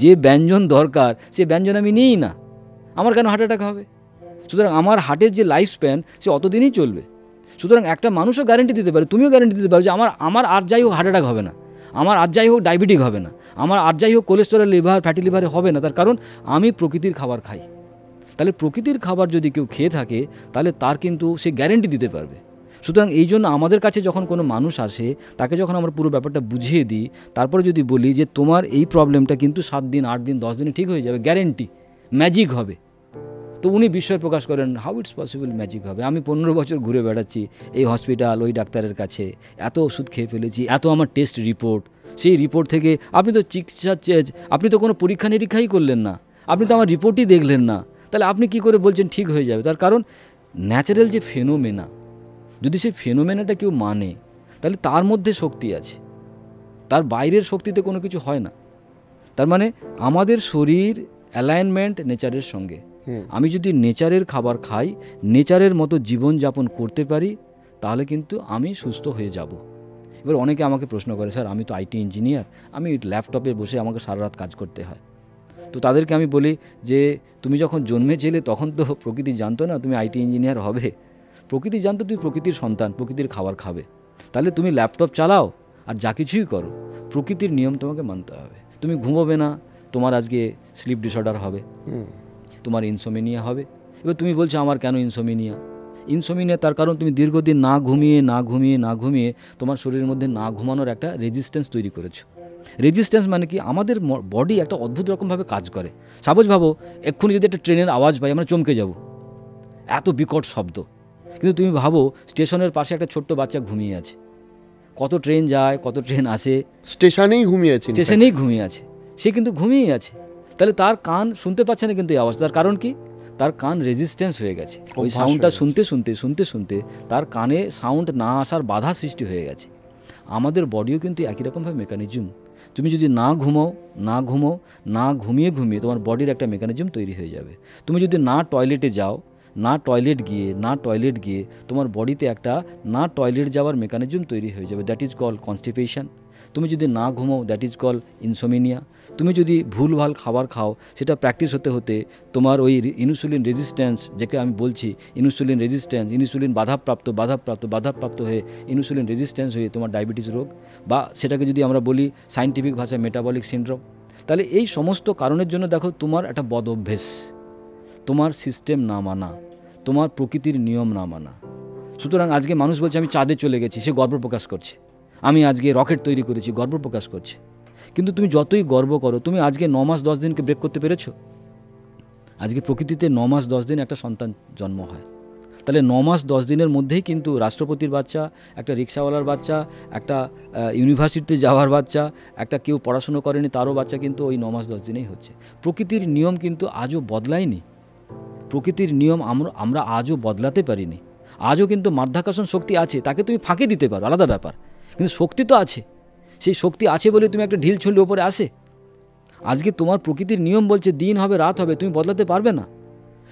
যে ব্যঞ্জন দরকার, সে ব্যঞ্জন আমি নিই না, আমার কেন হার্ট অ্যাটাক হবে? সুতরাং আমার হার্টের যে লাইফ স্প্যান, সে অতদিনই চলবে। সুতরাং একটা মানুষও গ্যারেন্টি দিতে পারে, তুমিও গ্যারেন্টি দিতে পারো যে আমার আর যাই হোক হার্ট অ্যাটাক হবে না, আমার আর যাই হোক ডায়াবেটিক হবে না, আমার আর যাই হোক কোলেস্টেরল, লিভার, ফ্যাটি লিভারে হবে না। তার কারণ আমি প্রকৃতির খাবার খাই। তাহলে প্রকৃতির খাবার যদি কেউ খেয়ে থাকে, তাহলে তার কিন্তু সে গ্যারেন্টি দিতে পারবে। সুতরাং এই জন্য আমাদের কাছে যখন কোনো মানুষ আসে, তাকে যখন আমরা পুরো ব্যাপারটা বুঝিয়ে দিই, তারপরে যদি বলি যে তোমার এই প্রবলেমটা কিন্তু 7 দিন, 8 দিন, 10 দিনে ঠিক হয়ে যাবে, গ্যারেন্টি, ম্যাজিক হবে, তো উনি বিস্ময় প্রকাশ করেন, হাউ ইটস পসিবল ম্যাজিক হবে? আমি 15 বছর ঘুরে বেড়াচ্ছি এই হসপিটাল, ওই ডাক্তারের কাছে, এত ওষুধ খেয়ে ফেলেছি, এত আমার টেস্ট রিপোর্ট, সেই রিপোর্ট থেকে আপনি তো আপনি তো কোনো পরীক্ষা নিরীক্ষাই করলেন না, আপনি তো আমার রিপোর্টই দেখলেন না, তাহলে আপনি কি করে বলছেন ঠিক হয়ে যাবে? তার কারণ ন্যাচারাল যে ফেনোমেনা, যদি সেই ফেনোমেনাটা কেউ মানে, তাহলে তার মধ্যে শক্তি আছে, তার বাইরের শক্তিতে কোনো কিছু হয় না। তার মানে আমাদের শরীর অ্যালাইনমেন্ট নেচারের সঙ্গে। আমি যদি নেচারের খাবার খাই, নেচারের মতো জীবনযাপন করতে পারি, তাহলে কিন্তু আমি সুস্থ হয়ে যাব। এবার অনেকে আমাকে প্রশ্ন করে, স্যার আমি তো আইটি ইঞ্জিনিয়ার, আমি ল্যাপটপে বসে আমাকে সারা রাত কাজ করতে হয়। তো তাদেরকে আমি বলি যে তুমি যখন জন্মেছিলে তখন তো প্রকৃতি জানতো না তুমি আইটি ইঞ্জিনিয়ার হবে। প্রকৃতি জানতো তুমি প্রকৃতির সন্তান, প্রকৃতির খাবার খাবে। তাহলে তুমি ল্যাপটপ চালাও আর যা কিছুই করো, প্রকৃতির নিয়ম তোমাকে মানতে হবে। তুমি ঘুমোবে না, তোমার আজকে স্লিপ ডিসঅর্ডার হবে, তোমার ইনসোমিনিয়া হবে। এবার তুমি বলছো আমার কেন ইনসোমিনিয়া? তার কারণ তুমি দীর্ঘদিন না ঘুমিয়ে তোমার শরীরের মধ্যে না ঘুমানোর একটা রেজিস্ট্যান্স তৈরি করেছো। রেজিস্ট্যান্স মানে কি, আমাদের বডি একটা অদ্ভুত রকমভাবে কাজ করে। সাপোজ ভাবো এক্ষুনি যদি একটা ট্রেনের আওয়াজ পাই, আমরা চমকে যাব, এত বিকট শব্দ। কিন্তু তুমি ভাবো স্টেশনের পাশে একটা ছোট্ট বাচ্চা ঘুমিয়ে আছে, কত ট্রেন যায়, কত ট্রেন আসে, স্টেশনেই ঘুমিয়ে আছে, সে কিন্তু ঘুমিয়েই আছে। তাহলে তার কান শুনতে পাচ্ছে না কিন্তু এই আওয়াজ, তার কারণ কি, তার কান রেজিস্ট্যান্স হয়ে গেছে, ওই সাউন্ডটা শুনতে তার কানে সাউন্ড না আসার বাধা সৃষ্টি হয়ে গেছে। আমাদের বডিও কিন্তু একই রকমভাবে মেকানিজম। তুমি যদি না ঘুমিয়ে তোমার বডির একটা মেকানিজম তৈরি হয়ে যাবে। তুমি যদি না টয়লেটে যাও, না টয়লেট গিয়ে তোমার বডিতে একটা না টয়লেট যাওয়ার মেকানিজম তৈরি হয়ে যাবে, দ্যাট ইজ কল্ড কনস্টিপেশন। তুমি যদি না ঘুমো দ্যাট ইজ কল ইনসোমিনিয়া। তুমি যদি ভুলভাল খাবার খাও, সেটা প্র্যাকটিস হতে হতে তোমার ওই ইনসুলিন রেজিস্ট্যান্স, যেটা আমি বলছি ইনসুলিন রেজিস্ট্যান্স, ইনসুলিন বাধাপ্রাপ্ত হয়ে ইনসুলিন রেজিস্ট্যান্স হয়ে তোমার ডায়াবেটিস রোগ, বা সেটাকে যদি আমরা বলি সায়েন্টিফিক ভাষায় মেটাবলিক সিনড্রোম। তাহলে এই সমস্ত কারণের জন্য দেখো তোমার একটা বদ অভ্যেস, তোমার সিস্টেম না মানা, তোমার প্রকৃতির নিয়ম না মানা। সুতরাং আজকে মানুষ বলছে আমি চাঁদে চলে গেছি, সে গর্ব প্রকাশ করছে। আমি আজকে রকেট তৈরি করেছি, গর্ব প্রকাশ করছে। কিন্তু তুমি যতই গর্ব করো, তুমি আজকে 9 মাস 10 দিনকে ব্রেক করতে পেরেছো? আজকে প্রকৃতিতে 9 মাস 10 দিন একটা সন্তান জন্ম হয়। তাহলে 9 মাস 10 দিনের মধ্যেই কিন্তু রাষ্ট্রপতির বাচ্চা, একটা রিক্সাওয়ালার বাচ্চা, একটা ইউনিভার্সিটিতে যাওয়ার বাচ্চা, একটা কেউ পড়াশুনো করেনি তারও বাচ্চা কিন্তু ওই 9 মাস 10 দিনেই হচ্ছে। প্রকৃতির নিয়ম কিন্তু আজও বদলায়নি। প্রকৃতির নিয়ম আমরা আজও বদলাতে পারিনি। আজও কিন্তু মাধ্যাকর্ষণ শক্তি আছে, তাকে তুমি ফাঁকি দিতে পারো, আলাদা ব্যাপার, কিন্তু শক্তি তো আছে। সেই শক্তি আছে বলে তুমি একটা ঢিল ছুঁড়লে ওপরে আসে। আজকে তোমার প্রকৃতির নিয়ম বলছে দিন হবে রাত হবে, তুমি বদলাতে পারবে না।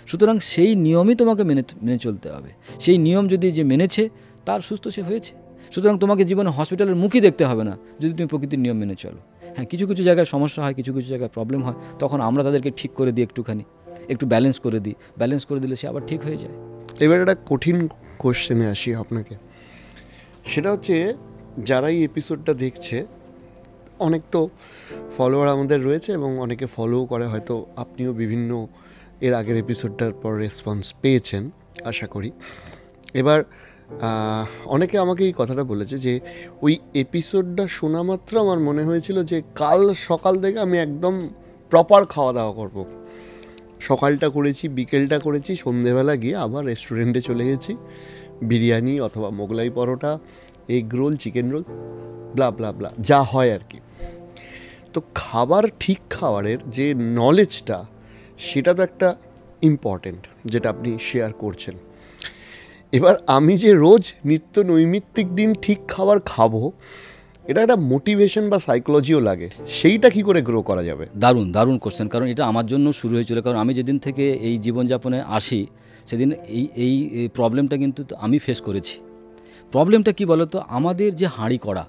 সুতরাং সেই নিয়মই তোমাকে মেনে চলতে হবে। সেই নিয়ম যদি যে মেনেছে তার সুস্থ সে হয়েছে। সুতরাং তোমাকে জীবনে হসপিটালের মুখই দেখতে হবে না যদি তুমি প্রকৃতির নিয়ম মেনে চলো। হ্যাঁ, কিছু কিছু জায়গায় সমস্যা হয়, কিছু কিছু জায়গায় প্রবলেম হয়, তখন আমরা তাদেরকে ঠিক করে দিই, একটু ব্যালেন্স করে দিই। ব্যালেন্স করে দিলে সে আবার ঠিক হয়ে যায়। এবার একটা কঠিন কোশ্চেনে আসি আপনাকে, সেটা হচ্ছে যারা এই এপিসোডটা দেখছে, অনেক তো ফলোয়ার আমাদের রয়েছে এবং অনেকে ফলোও করে, হয়তো আপনিও বিভিন্ন এর আগের এপিসোডটার পর রেসপন্স পেয়েছেন আশা করি। এবার অনেকে আমাকে এই কথাটা বলেছে যে ওই এপিসোডটা শোনা মাত্র আমার মনে হয়েছিল যে কাল সকাল থেকে আমি একদম প্রপার খাওয়া দাওয়া করব। সকালটা করেছি, বিকেলটা করেছি, সন্ধেবেলা গিয়ে আবার রেস্টুরেন্টে চলে গেছি, বিরিয়ানি অথবা Mughlai paratha, egg roll, chicken roll, ব্লা ব্লা ব্লা, যা হয় আর কি। তো খাবার, ঠিক খাবারের যে নলেজটা, সেটা তো একটা ইম্পর্টেন্ট, যেটা আপনি শেয়ার করছেন। এবার আমি যে রোজ নিত্য নৈমিত্তিক দিন ঠিক খাবার খাবো, এটা একটা মোটিভেশন বা সাইকোলজিও লাগে, সেইটা কি করে গ্রো করা যাবে? দারুণ কোশ্চেন, কারণ এটা আমার জন্য শুরু হয়েছিল। কারণ আমি যেদিন থেকে এই জীবনযাপনে আসি সেদিন এই প্রবলেমটা কিন্তু আমি ফেস করেছি। প্রবলেমটা কি বলতো, আমাদের যে হাঁড়ি কড়া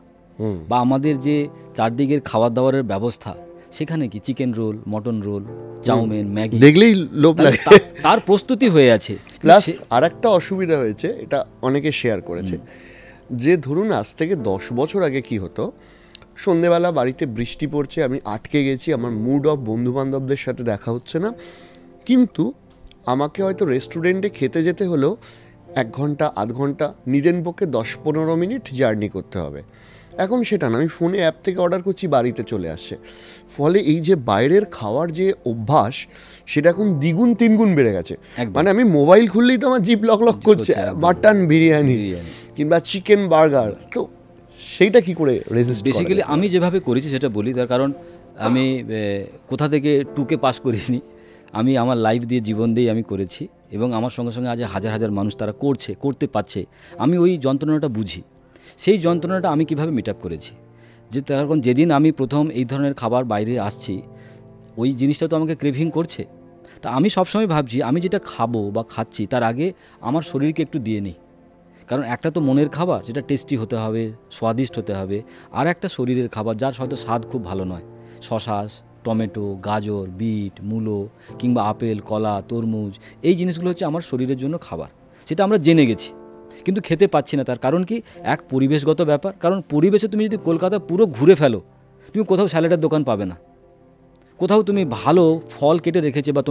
বা আমাদের যে চারদিকের খাবার দাবারের ব্যবস্থা, সেখানে কি chicken roll, mutton roll, chow mein, Maggi দেখলেই লোভ লাগে, তার প্রস্তুতি হয়ে আছে। প্লাস আর একটা অসুবিধা হয়েছে, এটা অনেকে শেয়ার করেছে, যে ধরুন আজ থেকে 10 বছর আগে কি হতো, সন্ধেবেলা বাড়িতে বৃষ্টি পড়ছে, আমি আটকে গেছি, আমার মুড অফ, বন্ধুবান্ধবদের সাথে দেখা হচ্ছে না, কিন্তু আমাকে হয়তো রেস্টুরেন্টে খেতে যেতে হলেও 1 ঘন্টা, আধ ঘন্টা, নিদেন পক্ষে 10-15 মিনিট জার্নি করতে হবে। এখন সেটা না, আমি ফোনে অ্যাপ থেকে অর্ডার করছি, বাড়িতে চলে আসছে। ফলে এই যে বাইরের খাওয়ার যে অভ্যাস, সেটা এখন দ্বিগুণ 3 গুণ বেড়ে গেছে। মানে আমি মোবাইল খুললেই তো আমার জিভ লক লক করছে, মাটন বিরিয়ানি কিংবা চিকেন বার্গার। তো সেইটা কি করে রেজিস্ট? বেসিক্যালি আমি যেভাবে করেছি সেটা বলি, তার কারণ আমি কোথা থেকে টুকে পাস করিনি, আমি আমার লাইফ দিয়ে, জীবন দিয়ে আমি করেছি, এবং আমার সঙ্গে সঙ্গে আজ হাজার হাজার মানুষ তারা করতে পারছে। আমি ওই যন্ত্রণাটা বুঝি। সেই যন্ত্রণাটা আমি কিভাবে মিট আপ করেছি, যে কারণ যেদিন আমি প্রথম এই ধরনের খাবার বাইরে আসছি, ওই জিনিসটা তো আমাকে ক্রেভিং করছে। তা আমি সবসময় ভাবছি আমি যেটা খাবো বা খাচ্ছি তার আগে আমার শরীরকে একটু দিয়ে নিই। কারণ একটা তো মনের খাবার, যেটা টেস্টি হতে হবে, স্বাদিষ্ট হতে হবে, আর একটা শরীরের খাবার যার হয়তো স্বাদ খুব ভালো নয়, শসা, টমেটো, গাজর, বিট, মূলো কিংবা আপেল, কলা, তরমুজ, এই জিনিসগুলো হচ্ছে আমার শরীরের জন্য খাবার। সেটা আমরা জেনে গেছি, কিন্তু খেতে পাচ্ছি না। তার কারণ কি? এক পরিবেশগত ব্যাপার। কারণ পরিবেশে তুমি যদি কলকাতা পুরো ঘুরে ফেলো, তুমি কোথাও স্যালাডের দোকান পাবে না, কোথাও তুমি ভালো ফল কেটে রেখেছে বা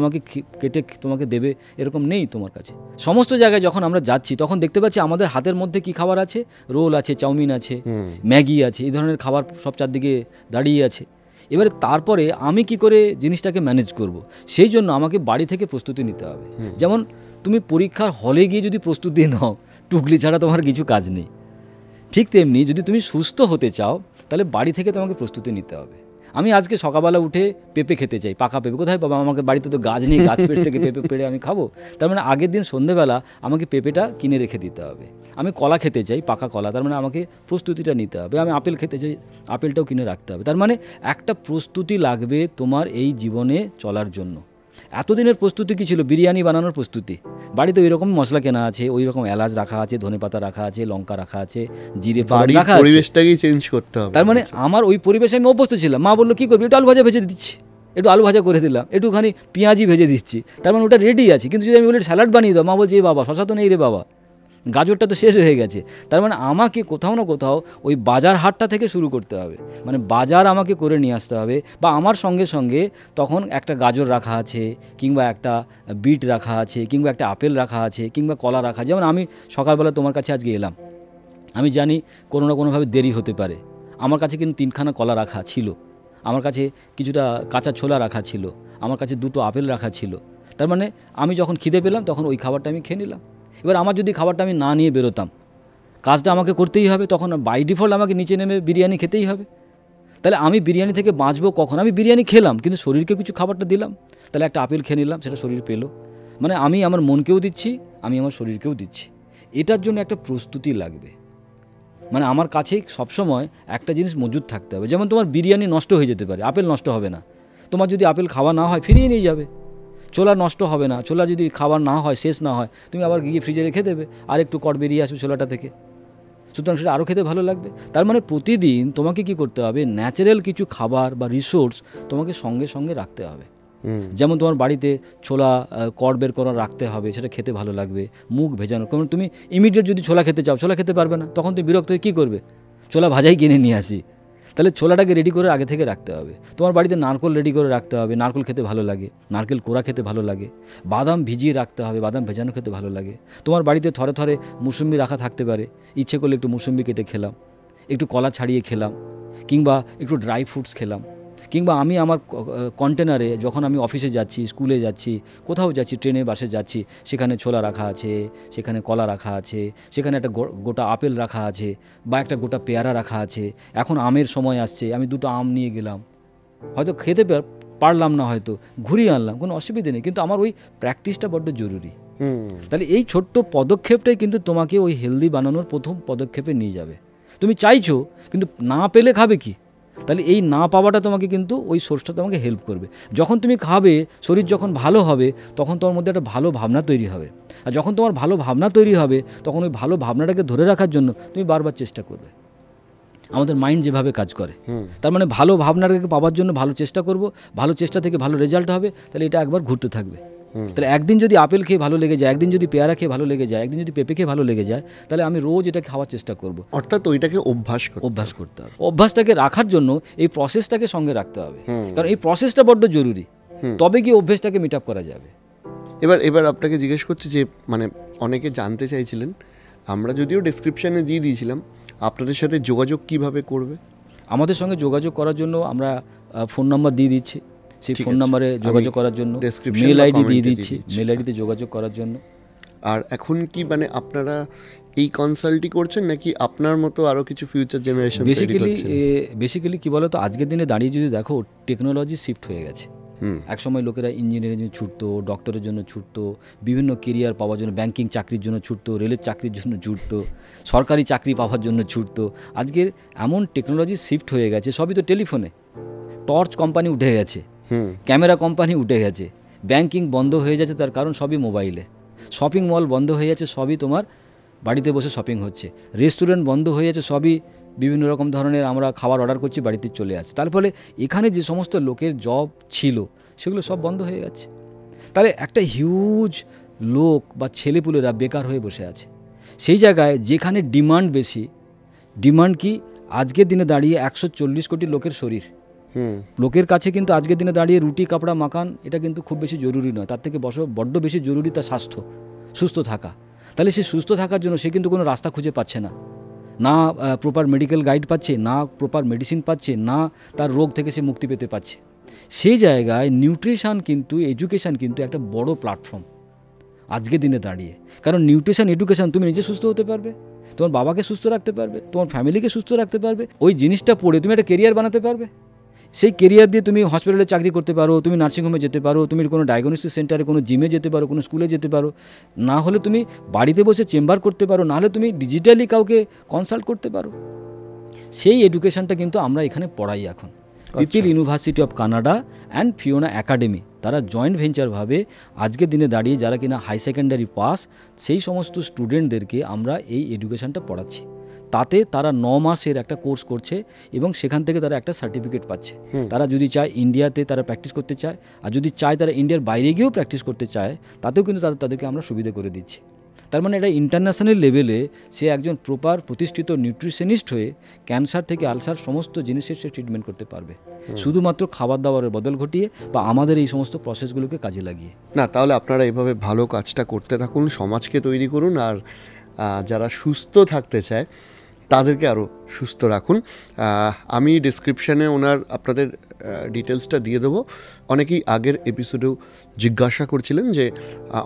তোমাকে দেবে এরকম নেই তোমার কাছে। সমস্ত জায়গায় যখন আমরা যাচ্ছি তখন দেখতে পাচ্ছি আমাদের হাতের মধ্যে কি খাবার আছে, রোল আছে, চাউমিন আছে, ম্যাগি আছে, এই ধরনের খাবার সব চারদিকে দাঁড়িয়ে আছে। এবারে তারপরে আমি কি করে জিনিসটাকে ম্যানেজ করব, সেই জন্য আমাকে বাড়ি থেকে প্রস্তুতি নিতে হবে। যেমন তুমি পরীক্ষার হলে গিয়ে যদি প্রস্তুতি নাও, টুকলি ছাড়া তোমার কিছু কাজ নেই। ঠিক তেমনি যদি তুমি সুস্থ হতে চাও, তাহলে বাড়ি থেকে তোমাকে প্রস্তুতি নিতে হবে। আমি আজকে সকালবেলা উঠে পেঁপে খেতে চাই, পাকা পেঁপে। কোথায় পাবো? আমাকে বাড়িতে তো গাছ নেই, গাছ পেড় থেকে পেঁপে পেড়ে আমি খাবো। তার মানে আগের দিন সন্ধ্যেবেলা আমাকে পেঁপেটা কিনে রেখে দিতে হবে। আমি কলা খেতে চাই, পাকা কলা, তার মানে আমাকে প্রস্তুতিটা নিতে হবে। আমি আপেল খেতে চাই, আপেলটাও কিনে রাখতে হবে। তার মানে একটা প্রস্তুতি লাগবে তোমার এই জীবনে চলার জন্য। এতদিনের প্রস্তুতি কী ছিল? বিরিয়ানি বানানোর প্রস্তুতি। বাড়িতে ওই রকম মশলা কেনা আছে, ওই রকম এলাচ রাখা আছে, ধনেপাতা রাখা আছে, লঙ্কা রাখা আছে, জিরে রাখা আছে, পরিবেশটাকেই চেঞ্জ করতে হবে। তার মানে আমার ওই পরিবেশে আমি অভ্যস্ত ছিলাম। মা বললো কী করবি, একটু আলু ভাজা ভেজে দিচ্ছি, একটু আলু ভাজা করে দিলাম, একটুখানি পেঁয়াজি ভেজে দিচ্ছি, তার মানে ওটা রেডি আছে। কিন্তু যদি আমি বলি স্যালাড বানিয়ে দাও, মা বলছে এই বাবা শশা তো নেই রে বাবা, গাজরটা তো শেষ হয়ে গেছে। তার মানে আমাকে কোথাও না কোথাও ওই বাজার হাটটা থেকে শুরু করতে হবে, মানে বাজার আমাকে করে নিয়ে আসতে হবে। বা আমার সঙ্গে সঙ্গে তখন একটা গাজর রাখা আছে, কিংবা একটা বিট রাখা আছে, কিংবা একটা আপেল রাখা আছে, কিংবা কলা রাখা। যেমন আমি সকালবেলা তোমার কাছে আজকে এলাম, আমি জানি কোনো না কোনোভাবে দেরি হতে পারে, আমার কাছে কিন্তু 3খানা কলা রাখা ছিল, আমার কাছে কিছুটা কাঁচা ছোলা রাখা ছিল, আমার কাছে 2টো আপেল রাখা ছিল। তার মানে আমি যখন খিদে পেলাম তখন ওই খাবারটা আমি খেয়ে নিলাম। এবার আমার যদি খাবারটা আমি না নিয়ে বেরোতাম, কাজটা আমাকে করতেই হবে, তখন বাই ডিফল্ট আমাকে নিচে নেমে বিরিয়ানি খেতেই হবে। তাহলে আমি বিরিয়ানি থেকে বাঁচবো কখন? আমি বিরিয়ানি খেলাম কিন্তু শরীরকে কিছু খাবারটা দিলাম, তাহলে একটা আপেল খেয়ে নিলাম, সেটা শরীর পেলো। মানে আমি আমার মনকেও দিচ্ছি, আমি আমার শরীরকেও দিচ্ছি। এটার জন্য একটা প্রস্তুতি লাগবে। মানে আমার কাছে সবসময় একটা জিনিস মজুদ থাকতে হবে। যেমন তোমার বিরিয়ানি নষ্ট হয়ে যেতে পারে, আপেল নষ্ট হবে না। তোমার যদি আপেল খাওয়া না হয় ফিরিয়ে নিয়ে যাবে। ছোলা নষ্ট হবে না, ছোলা যদি খাবার না হয়, শেষ না হয়, তুমি আবার গিয়ে ফ্রিজে রেখে দেবে, আর একটু কট বেরিয়ে আসবে ছোলাটা থেকে, সুতরাং সেটা আরও খেতে ভালো লাগবে। তার মানে প্রতিদিন তোমাকে কি করতে হবে? ন্যাচারাল কিছু খাবার বা রিসোর্স তোমাকে সঙ্গে সঙ্গে রাখতে হবে। যেমন তোমার বাড়িতে ছোলা কট বের করা রাখতে হবে, সেটা খেতে ভালো লাগবে, মুখ ভেজানো। কারণ তুমি ইমিডিয়েট যদি ছোলা খেতে চাও, ছোলা খেতে পারবে না, তখন তুমি বিরক্ত হয়ে কী করবে? ছোলা ভাজাই কিনে নিয়ে আসি। তাহলে ছোলাটাকে রেডি করে আগে থেকে রাখতে হবে। তোমার বাড়িতে নারকেল রেডি করে রাখতে হবে, নারকেল খেতে ভালো লাগে, নারকেল কোড়া খেতে ভালো লাগে। বাদাম ভিজিয়ে রাখতে হবে, বাদাম ভেজানো খেতে ভালো লাগে। তোমার বাড়িতে থরে থরে মুসুম্বি রাখা থাকতে পারে, ইচ্ছে করলে একটু মুসুম্বি কেটে খেলাম, একটু কলা ছাড়িয়ে খেলাম, কিংবা একটু ড্রাই ফ্রুটস খেলাম। কিংবা আমি আমার কন্টেনারে যখন আমি অফিসে যাচ্ছি, স্কুলে যাচ্ছি, কোথাও যাচ্ছি, ট্রেনে বাসে যাচ্ছি, সেখানে ছোলা রাখা আছে, সেখানে কলা রাখা আছে, সেখানে একটা গোটা আপেল রাখা আছে, বা একটা গোটা পেয়ারা রাখা আছে। এখন আমের সময় আসছে, আমি 2টো আম নিয়ে গেলাম, হয়তো খেতে পারলাম না, হয়তো ঘুরিয়ে আনলাম, কোনো অসুবিধে নেই, কিন্তু আমার ওই প্র্যাকটিসটা বড্ড জরুরি। তাহলে এই ছোট্ট পদক্ষেপটাই কিন্তু তোমাকে ওই হেলদি বানানোর প্রথম পদক্ষেপে নিয়ে যাবে। তুমি চাইছো কিন্তু না পেলে খাবে কি? তাহলে এই না পাওয়াটা তোমাকে কিন্তু ওই সোর্সটা তোমাকে হেল্প করবে। যখন তুমি খাবে, শরীর যখন ভালো হবে, তখন তোমার মধ্যে একটা ভালো ভাবনা তৈরি হবে। আর যখন তোমার ভালো ভাবনা তৈরি হবে, তখন ওই ভালো ভাবনাটাকে ধরে রাখার জন্য তুমি বারবার চেষ্টা করবে। আমাদের মাইন্ড যেভাবে কাজ করে, তার মানে ভালো ভাবনাটাকে পাওয়ার জন্য ভালো চেষ্টা করব, ভালো চেষ্টা থেকে ভালো রেজাল্ট হবে, তাহলে এটা একবার ঘুরতে থাকবে। তাহলে একদিন যদি আপেল খেয়ে ভালো লেগে যায়, একদিন যদি পেয়ারা খেয়ে ভালো লেগে যায়, একদিন যদি পেঁপে খেয়ে ভালো লেগে যায়, তাহলে আমি রোজ এটা খাওয়ার চেষ্টা করব। অর্থাৎ ওইটাকে অভ্যাস করতে হবে। অভ্যাসটাকে রাখার জন্য এই প্রসেসটাকে সঙ্গে রাখতে হবে, কারণ এই প্রসেসটা বড্ড জরুরি, তবে কি অভ্যাসটাকে মিট আপ করা যাবে। এবার আপনাকে জিজ্ঞেস করছি যে মানে অনেকে জানতে চাইছিলেন, আমরা যদিও ডেসক্রিপশানে দিয়ে দিয়েছিলাম, আপনাদের সাথে যোগাযোগ কিভাবে করবে? আমাদের সঙ্গে যোগাযোগ করার জন্য আমরা ফোন নাম্বার দিয়ে দিচ্ছি, সেই ফোন নাম্বারে যোগাযোগ করার জন্য মেল আইডি দিয়ে দিচ্ছি, মেল আইডিতে যোগাযোগ করার জন্য। আর এখন কি মানে আপনারা এই কনসাল্টই করছেন, নাকি আপনার মতো আরও কিছু ফিউচার জেনারেশন? বেসিক্যালি কি বলতো, আজকের দিনে দাঁড়িয়ে যদি দেখো, টেকনোলজি শিফট হয়ে গেছে। একসময় লোকেরা ইঞ্জিনিয়ারের জন্য ছুটতো, ডক্টরের জন্য ছুটতো, বিভিন্ন কেরিয়ার পাওয়ার জন্য, ব্যাংকিং চাকরির জন্য ছুটতো, রেলের চাকরির জন্য ছুটতো, সরকারি চাকরি পাওয়ার জন্য ছুটতো। আজকের এমন টেকনোলজি শিফট হয়ে গেছে, সবই তো টেলিফোনে। টর্চ কোম্পানি উঠে গেছে, ক্যামেরা কোম্পানি উঠে গেছে, ব্যাংকিং বন্ধ হয়ে যাচ্ছে, তার কারণ সবই মোবাইলে। শপিং মল বন্ধ হয়ে যাচ্ছে, সবই তোমার বাড়িতে বসে শপিং হচ্ছে। রেস্টুরেন্ট বন্ধ হয়ে যাচ্ছে, সবই বিভিন্ন রকম ধরনের আমরা খাবার অর্ডার করছি, বাড়িতে চলে আসছে। তার ফলে এখানে যে সমস্ত লোকের জব ছিল সেগুলো সব বন্ধ হয়ে যাচ্ছে। তাহলে একটা হিউজ লোক বা ছেলেপুলেরা বেকার হয়ে বসে আছে। সেই জায়গায় যেখানে ডিমান্ড বেশি, ডিমান্ড কি আজকের দিনে দাঁড়িয়ে 140 কোটি লোকের শরীর, লোকের কাছে কিন্তু আজকের দিনে দাঁড়িয়ে রুটি কাপড়া মাকান এটা কিন্তু খুব বেশি জরুরি নয়, তার থেকে বড্ড বেশি জরুরি তার স্বাস্থ্য, সুস্থ থাকা। তাহলে সে সুস্থ থাকার জন্য সে কিন্তু কোনো রাস্তা খুঁজে পাচ্ছে না, না প্রপার মেডিকেল গাইড পাচ্ছে, না প্রপার মেডিসিন পাচ্ছে, না তার রোগ থেকে সে মুক্তি পেতে পারছে। সেই জায়গায় নিউট্রিশন কিন্তু, এডুকেশান কিন্তু একটা বড় প্ল্যাটফর্ম আজকের দিনে দাঁড়িয়ে। কারণ নিউট্রিশন, এডুকেশান, তুমি নিজে সুস্থ হতে পারবে, তোমার বাবাকে সুস্থ রাখতে পারবে, তোমার ফ্যামিলিকে সুস্থ রাখতে পারবে। ওই জিনিসটা পড়ে তুমি একটা কেরিয়ার বানাতে পারবে। সেই কেরিয়ার দিয়ে তুমি হসপিটালে চাকরি করতে পারো, তুমি নার্সিংহোমে যেতে পারো, তুমি কোনো ডায়াগনোসিস সেন্টারে, কোনো জিমে যেতে পারো, কোনো স্কুলে যেতে পারো, না হলে তুমি বাড়িতে বসে চেম্বার করতে পারো, না হলে তুমি ডিজিটালি কাউকে কনসাল্ট করতে পারো। সেই এডুকেশনটা কিন্তু আমরা এখানে পড়াই এখন। People university of Canada and Fiona academy, তারা জয়েন্ট ভেঞ্চারভাবে আজকের দিনে দাঁড়িয়ে যারা কিনা হাই সেকেন্ডারি পাস সেই সমস্ত স্টুডেন্টদেরকে আমরা এই এডুকেশনটা পড়াচ্ছি। তাতে তারা 9 মাসের একটা কোর্স করছে এবং সেখান থেকে তারা একটা সার্টিফিকেট পাচ্ছে। তারা যদি চায় ইন্ডিয়াতে তারা প্র্যাকটিস করতে চায়, আর যদি চায় তারা ইন্ডিয়ার বাইরে গিয়েও প্র্যাকটিস করতে চায়, তাতেও কিন্তু তাদেরকে আমরা সুবিধা করে দিচ্ছি। তার মানে এটা ইন্টারন্যাশনাল লেভেলে সে একজন প্রপার প্রতিষ্ঠিত নিউট্রিশনিস্ট হয়ে ক্যান্সার থেকে আলসার সমস্ত জিনিসের সে ট্রিটমেন্ট করতে পারবে, শুধুমাত্র খাবার দাবারের বদল ঘটিয়ে বা আমাদের এই সমস্ত প্রসেসগুলোকে কাজে লাগিয়ে। না, তাহলে আপনারা এইভাবে ভালো কাজটা করতে থাকুন, সমাজকে তৈরি করুন, আর যারা সুস্থ থাকতে চায় তাদেরকে আরও সুস্থ রাখুন। আমি ডিসক্রিপশানে আপনাদের ডিটেলসটা দিয়ে দেবো। অনেকেই আগের এপিসোডেও জিজ্ঞাসা করছিলেন যে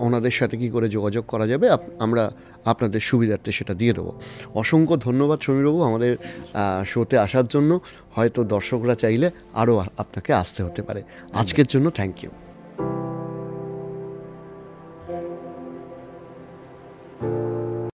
ওনাদের সাথে কী করে যোগাযোগ করা যাবে, আমরা আপনাদের সুবিধার্থে সেটা দিয়ে দেবো। অসংখ্য ধন্যবাদ সমীরবাবু আমাদের শোতে আসার জন্য। হয়তো দর্শকরা চাইলে আরও আপনাকে আসতে হতে পারে। আজকের জন্য থ্যাংক ইউ।